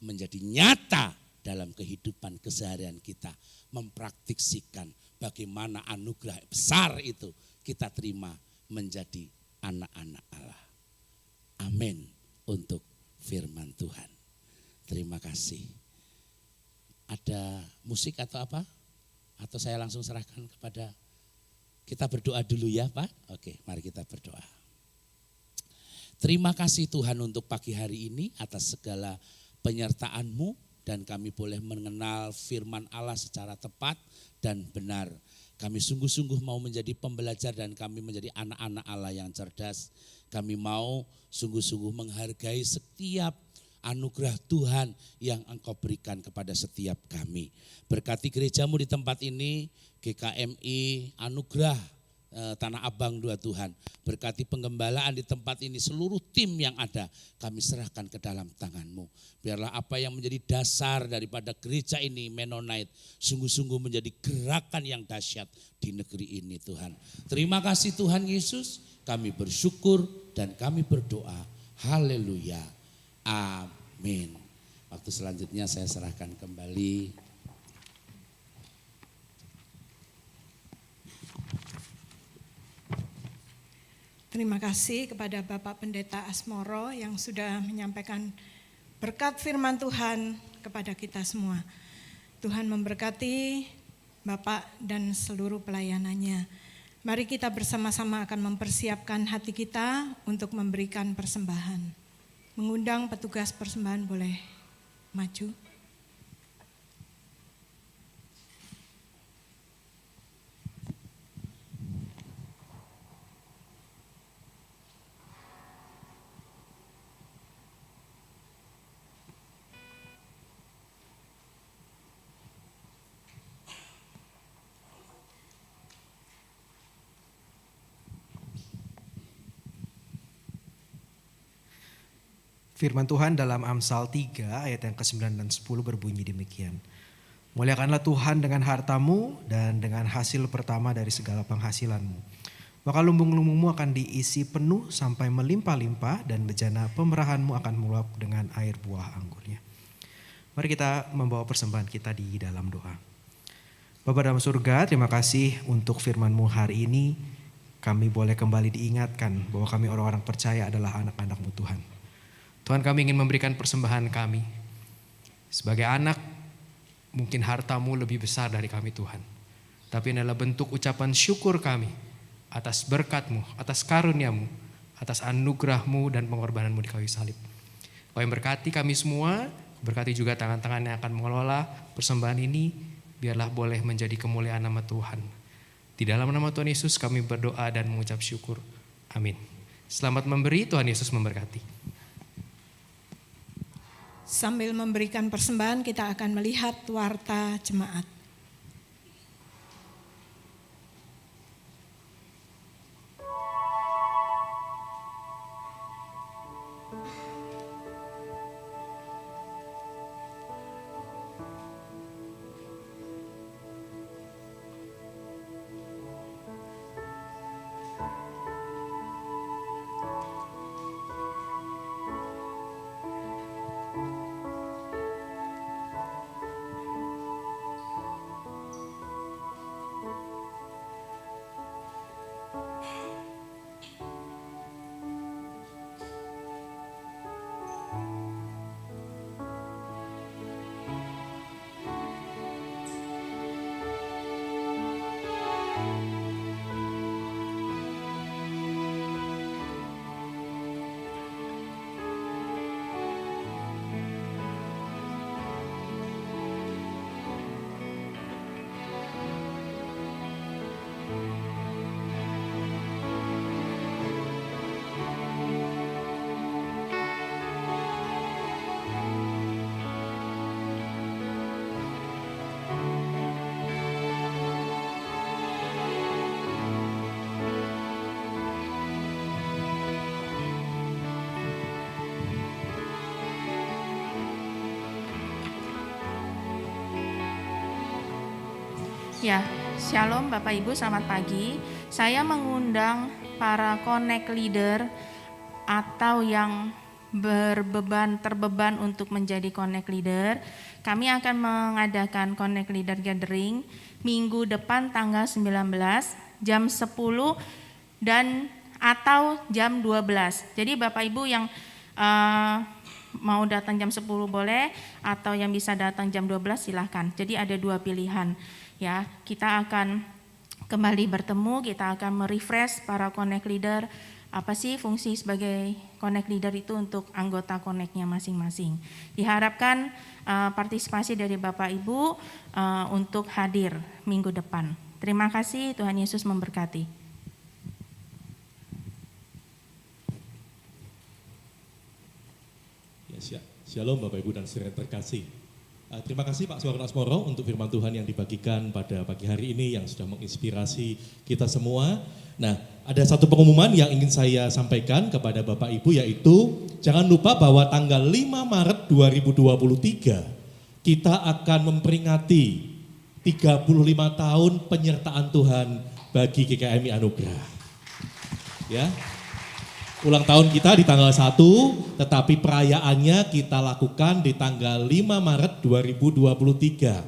Menjadi nyata dalam kehidupan keseharian kita. Mempraktiksikan bagaimana anugerah besar itu kita terima menjadi anak-anak Allah. Amin untuk firman Tuhan. Terima kasih. Ada musik atau apa? Atau saya langsung serahkan kepada, kita berdoa dulu ya Pak? Oke, mari kita berdoa. Terima kasih Tuhan untuk pagi hari ini atas segala penyertaan-Mu. dan kami boleh mengenal firman Allah secara tepat dan benar. Kami sungguh-sungguh mau menjadi pembelajar dan kami menjadi anak-anak Allah yang cerdas. Kami mau sungguh-sungguh menghargai setiap anugerah Tuhan yang Engkau berikan kepada setiap kami. Berkati gerejamu di tempat ini, GKMI Anugerah Tanah Abang 2 Tuhan. Berkati penggembalaan di tempat ini, seluruh tim yang ada kami serahkan ke dalam tangan-Mu. Biarlah apa yang menjadi dasar daripada gereja ini Mennonite sungguh-sungguh menjadi gerakan yang dahsyat di negeri ini Tuhan. Terima kasih Tuhan Yesus, kami bersyukur dan kami berdoa. Haleluya. Amin. Waktu selanjutnya saya serahkan kembali. Terima kasih kepada Bapak Pendeta Asmoro yang sudah menyampaikan berkat firman Tuhan kepada kita semua. Tuhan memberkati Bapak dan seluruh pelayanannya. Mari kita bersama-sama akan mempersiapkan hati kita untuk memberikan persembahan. Mengundang petugas persembahan boleh maju. Firman Tuhan dalam Amsal 3 ayat yang ke-9 dan 10 berbunyi demikian. Muliakanlah Tuhan dengan hartamu dan dengan hasil pertama dari segala penghasilanmu. Maka lumbung-lumbungmu akan diisi penuh sampai melimpah-limpah dan bejana pemerahanmu akan meluap dengan air buah anggurnya. Mari kita membawa persembahan kita di dalam doa. Bapa dalam surga, terima kasih untuk firman-Mu hari ini. Kami boleh kembali diingatkan bahwa kami orang-orang percaya adalah anak-anak-Mu Tuhan. Tuhan, kami ingin memberikan persembahan kami. Sebagai anak, mungkin hartamu lebih besar dari kami Tuhan. Tapi ini adalah bentuk ucapan syukur kami atas berkat-Mu, atas karunia-Mu, atas anugerah-Mu dan pengorbanan-Mu di kayu salib. Kau yang berkati kami semua, berkati juga tangan-tangan yang akan mengelola persembahan ini, biarlah boleh menjadi kemuliaan nama Tuhan. Di dalam nama Tuhan Yesus kami berdoa dan mengucap syukur. Amin. Selamat memberi, Tuhan Yesus memberkati. Sambil memberikan persembahan kita akan melihat warta jemaat. Ya, Shalom Bapak Ibu, selamat pagi. Saya mengundang para connect leader atau yang terbeban untuk menjadi connect leader. Kami akan mengadakan connect leader gathering minggu depan tanggal 19 jam 10 dan atau jam 12. Jadi Bapak Ibu yang mau datang jam 10 boleh, atau yang bisa datang jam 12 silahkan. Jadi ada dua pilihan. Ya, kita akan kembali bertemu, kita akan merefresh para connect leader apa sih fungsi sebagai Connect Leader itu untuk anggota Connect-nya masing-masing. Diharapkan partisipasi dari Bapak Ibu untuk hadir minggu depan. Terima kasih, Tuhan Yesus memberkati. Ya, Shalom Bapak Ibu dan saudara terkasih. Terima kasih Pak Suwarno Asmoro untuk firman Tuhan yang dibagikan pada pagi hari ini yang sudah menginspirasi kita semua. Nah, ada satu pengumuman yang ingin saya sampaikan kepada Bapak Ibu, yaitu jangan lupa bahwa tanggal 5 Maret 2023 kita akan memperingati 35 tahun penyertaan Tuhan bagi GKMI Anugerah. Ya. Ulang tahun kita di tanggal 1, tetapi perayaannya kita lakukan di tanggal 5 Maret 2023.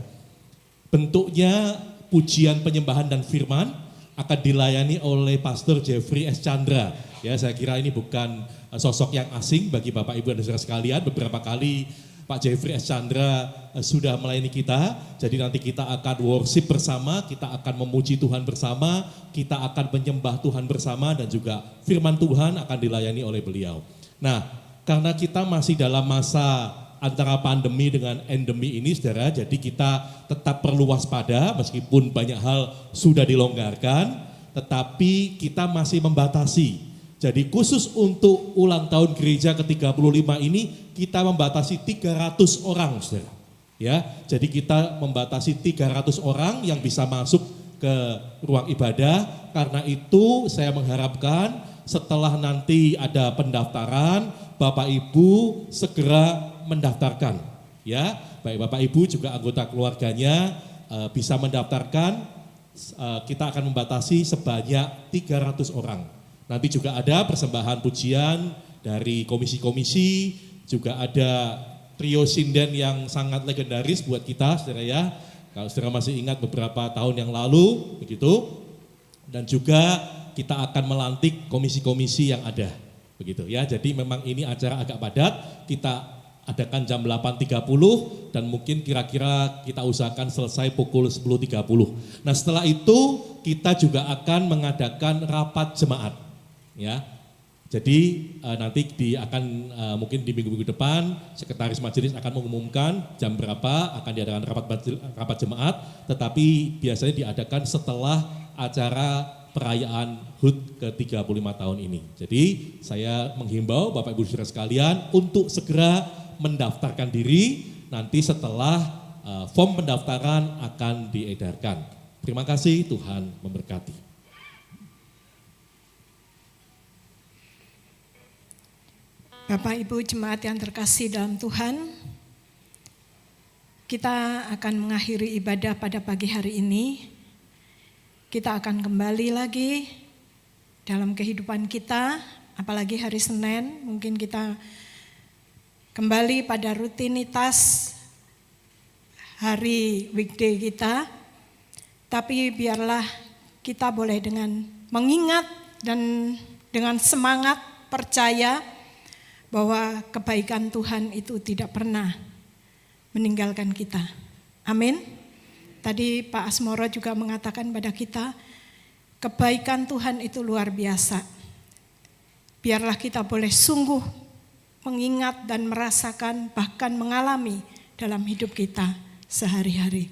Bentuknya pujian penyembahan dan firman akan dilayani oleh Pastor Jeffrey S. Chandra. Ya, saya kira ini bukan sosok yang asing bagi Bapak Ibu dan saudara sekalian. Beberapa kali Pak Jeffrey S. Chandra sudah melayani kita, jadi nanti kita akan worship bersama, kita akan memuji Tuhan bersama, kita akan menyembah Tuhan bersama, dan juga firman Tuhan akan dilayani oleh beliau. Nah, karena kita masih dalam masa antara pandemi dengan endemi ini, saudara, jadi kita tetap perlu waspada meskipun banyak hal sudah dilonggarkan, tetapi kita masih membatasi. Jadi khusus untuk ulang tahun gereja ke-35 ini kita membatasi 300 orang, saudara. Ya, jadi kita membatasi 300 orang yang bisa masuk ke ruang ibadah. Karena itu saya mengharapkan setelah nanti ada pendaftaran, Bapak Ibu segera mendaftarkan. Ya, baik Bapak Ibu juga anggota keluarganya bisa mendaftarkan. Kita akan membatasi sebanyak 300 orang. Nanti juga ada persembahan pujian dari komisi-komisi, juga ada trio sinden yang sangat legendaris buat kita, saudara ya. Kalau saudara masih ingat beberapa tahun yang lalu, begitu. Dan juga kita akan melantik komisi-komisi yang ada, begitu ya. Jadi memang ini acara agak padat, kita adakan jam 8.30 dan mungkin kira-kira kita usahakan selesai pukul 10.30. Nah, setelah itu kita juga akan mengadakan rapat jemaat. Ya, jadi nanti mungkin di minggu-minggu depan sekretaris majelis akan mengumumkan jam berapa akan diadakan rapat jemaat, tetapi biasanya diadakan setelah acara perayaan HUT ke-35 tahun ini. Jadi saya menghimbau Bapak Ibu Saudara sekalian untuk segera mendaftarkan diri, nanti setelah form pendaftaran akan diedarkan. Terima kasih, Tuhan memberkati. Bapak Ibu jemaat yang terkasih dalam Tuhan, kita akan mengakhiri ibadah pada pagi hari ini. Kita akan kembali lagi dalam kehidupan kita, apalagi hari Senin, mungkin kita kembali pada rutinitas hari weekday kita. Tapi biarlah kita boleh dengan mengingat dan dengan semangat percaya bahwa kebaikan Tuhan itu tidak pernah meninggalkan kita. Amin. Tadi Pak Asmoro juga mengatakan pada kita, kebaikan Tuhan itu luar biasa. Biarlah kita boleh sungguh mengingat dan merasakan, bahkan mengalami dalam hidup kita sehari-hari.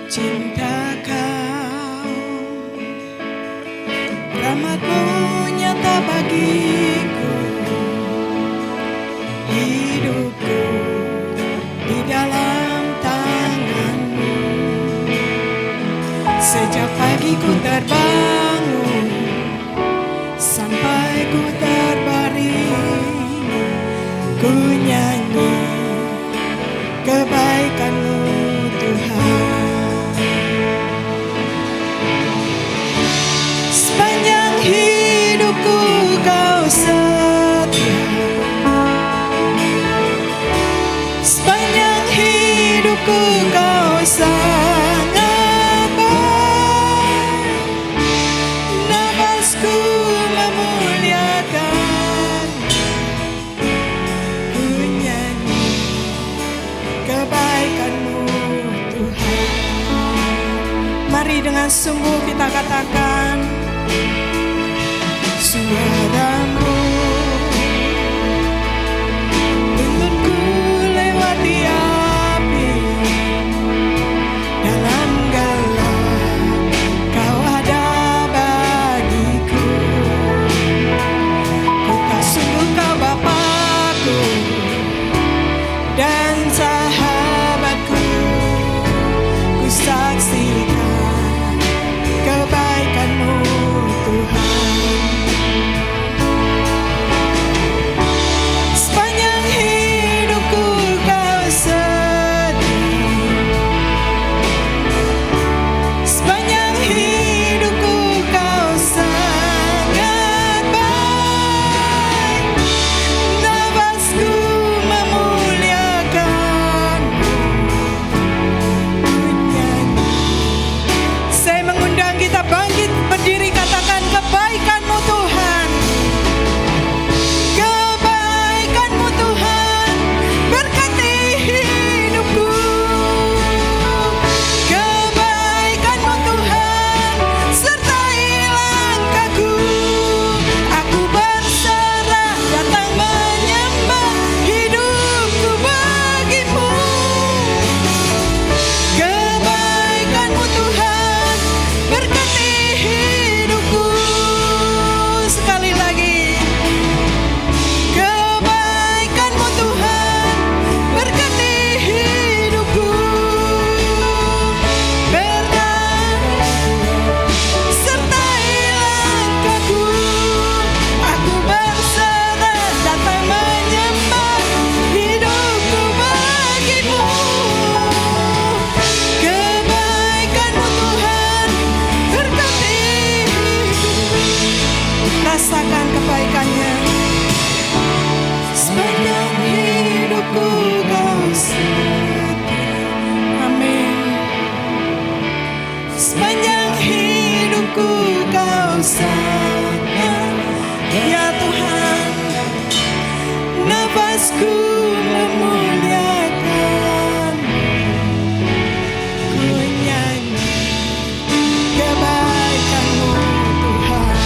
Cinta Kau, rahmat-Mu nyata bagiku, hidupku di dalam tangan-Mu. Sejak pagi ku terbangun sampai ku terbaring, ku nyanyi kebaikan-Mu Tuhan. Sepanjang hidupku Kau setia, sepanjang hidupku Kau sangat baik. Nafasku memuliakan dengan sungguh kita katakan, suaramu tuntunku lewati api, dalam gelap kau ada bagiku. Ku tak sungguh kau Bapakku dan sahabatku, ku saksikan kebaikan-Mu Tuhan. Sepanjang hidupku kau setia, sepanjang hidupku kau sangat baik. Nafasku memuliakan-Mu, ku nyanyi. Saya mengundang kita bangkit berdiri, katakan kebaikan-Mu Tuhan. Kebaikan-Mu Tuhan berkati hidupku. Kebaikan-Mu Tuhan sertai langkahku. Aku berserah datang menyembah, hidupku bagi-Mu. Kebaikan-Mu Tuhan berkati hidupku. Sekali lagi. Kebaikan-Mu Tuhan berkati hidupku. Sertai langkahku. Aku berserah datang menyembah, hidupku bagi-Mu. Kebaikan-Mu Tuhan berkati hidupku. Rasakan kebaikan-Nya. Sepanjang hidupku kau setia. Amin. Sepanjang hidupku kau sangat, ya Tuhan. Nafasku memuliakan, ku nyanyi kebaikan-Mu Tuhan.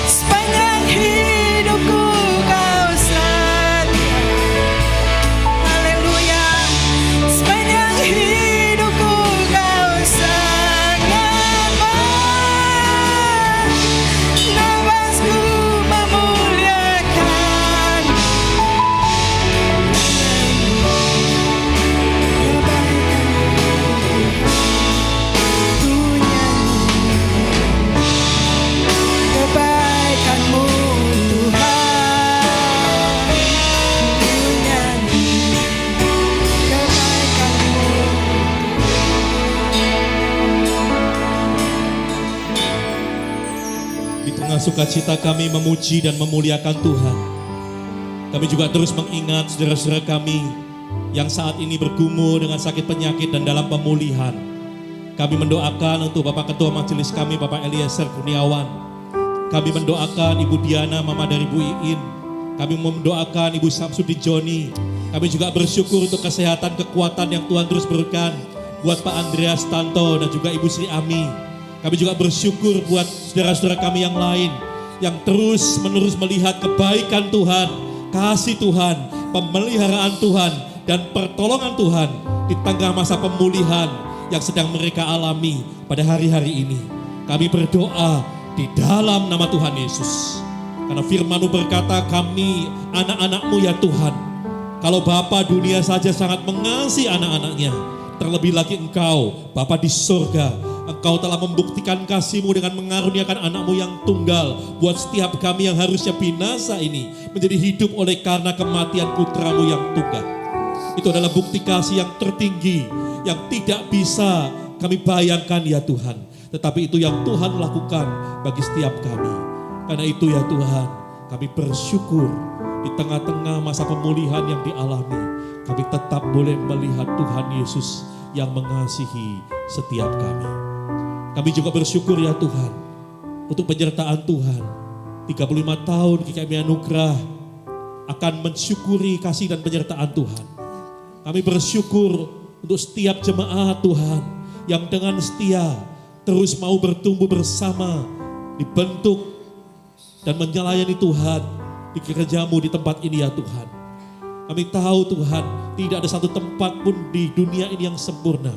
Sepanjang hidupku kau setia. Haleluya. Sepanjang hidupku kau sangat baik. Nafasku memuliakan, kebaikan-Mu Tuhan. Ku nyanyi kebaikan-Mu. Di tengah sukacita kami memuji dan memuliakan Tuhan. Kami juga terus mengingat saudara-saudara kami yang saat ini bergumul dengan sakit penyakit dan dalam pemulihan. Kami mendoakan untuk Bapak Ketua Majelis kami, Bapak Eliezer Kurniawan. Kami mendoakan Ibu Diana, mama dari Bu Iin. Kami mendoakan Ibu Samsudin Joni. Kami juga bersyukur untuk kesehatan, kekuatan yang Tuhan terus berikan buat Pak Andreas Tanto dan juga Ibu Sri Ami. Kami juga bersyukur buat saudara-saudara kami yang lain yang terus menerus melihat kebaikan Tuhan, kasih Tuhan, pemeliharaan Tuhan, dan pertolongan Tuhan di tengah masa pemulihan yang sedang mereka alami pada hari-hari ini. Kami berdoa di dalam nama Tuhan Yesus. Karena firman-Mu berkata, kami anak-anak-Mu ya Tuhan. Kalau Bapa dunia saja sangat mengasihi anak-anaknya, terlebih lagi Engkau, Bapa di surga, Engkau telah membuktikan kasih-Mu dengan mengaruniakan anak-Mu yang tunggal buat setiap kami yang harusnya binasa ini menjadi hidup oleh karena kematian putra-Mu yang tunggal. Itu adalah bukti kasih yang tertinggi yang tidak bisa kami bayangkan ya Tuhan. Tetapi itu yang Tuhan lakukan bagi setiap kami. Karena itu ya Tuhan, kami bersyukur di tengah-tengah masa pemulihan yang dialami, kami tetap boleh melihat Tuhan Yesus yang mengasihi setiap kami. Kami juga bersyukur ya Tuhan untuk penyertaan Tuhan. 35 tahun kami anugerah akan mensyukuri kasih dan penyertaan Tuhan. Kami bersyukur untuk setiap jemaat Tuhan yang dengan setia terus mau bertumbuh bersama, dibentuk dan menylayani Tuhan di gerejamu di tempat ini ya Tuhan. Kami tahu Tuhan, tidak ada satu tempat pun di dunia ini yang sempurna.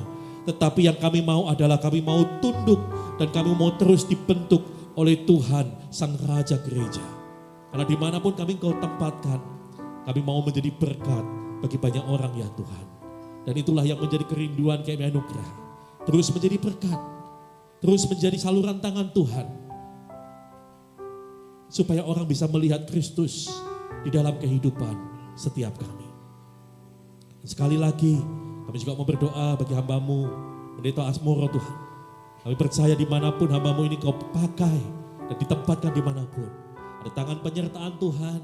Tetapi yang kami mau adalah kami mau tunduk dan kami mau terus dibentuk oleh Tuhan Sang Raja Gereja. Karena dimanapun kami Engkau tempatkan, kami mau menjadi berkat bagi banyak orang ya Tuhan. Dan itulah yang menjadi kerinduan KMI Anugerah. Terus menjadi berkat, terus menjadi saluran tangan Tuhan. Supaya orang bisa melihat Kristus di dalam kehidupan setiap kami. Dan sekali lagi kami juga mau berdoa bagi hamba-Mu, Pendeta Asmoro Tuhan. Kami percaya dimanapun hamba-Mu ini Kau pakai dan ditempatkan dimanapun. Ada tangan penyertaan Tuhan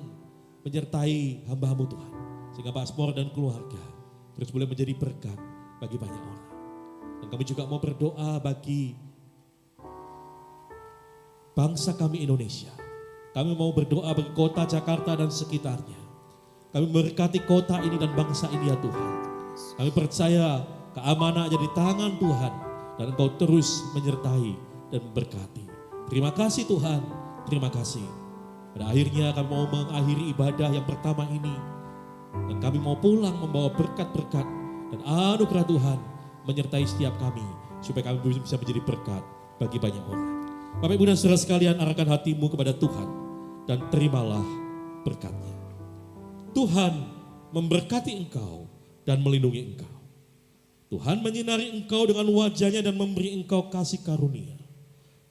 menyertai hamba-Mu Tuhan. Sehingga Pak Asmoro dan keluarga terus boleh menjadi berkat bagi banyak orang. Dan kami juga mau berdoa bagi bangsa kami Indonesia. Kami mau berdoa bagi kota Jakarta dan sekitarnya. Kami memberkati kota ini dan bangsa ini ya Tuhan. Kami percaya keamanan ada di tangan Tuhan. Dan Engkau terus menyertai dan memberkati. Terima kasih Tuhan, terima kasih. Pada akhirnya kami mau mengakhiri ibadah yang pertama ini. Dan kami mau pulang membawa berkat-berkat dan anugerah Tuhan menyertai setiap kami. Supaya kami bisa menjadi berkat bagi banyak orang. Bapak Ibu dan saudara sekalian, arahkan hatimu kepada Tuhan dan terimalah berkatnya. Tuhan memberkati engkau dan melindungi engkau. Tuhan menyinari engkau dengan wajahnya dan memberi engkau kasih karunia.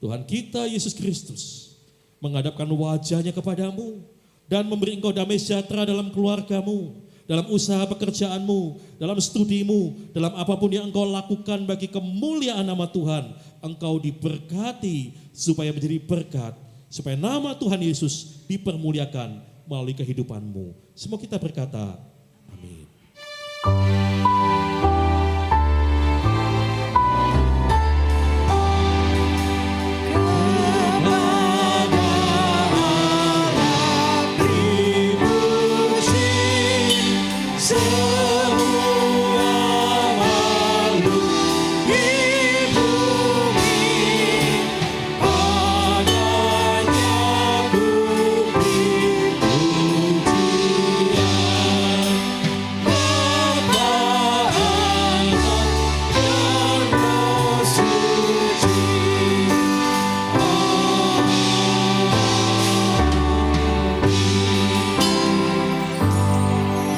Tuhan kita Yesus Kristus menghadapkan wajahnya kepadamu dan memberi engkau damai sejahtera dalam keluargamu, dalam usaha pekerjaanmu, dalam studimu, dalam apapun yang engkau lakukan bagi kemuliaan nama Tuhan. Engkau diberkati supaya menjadi berkat, supaya nama Tuhan Yesus dipermuliakan melalui kehidupanmu. Semua kita berkata, amin.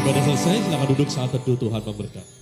Ibadah selesai, silakan duduk saat teduh. Tuhan memberkati.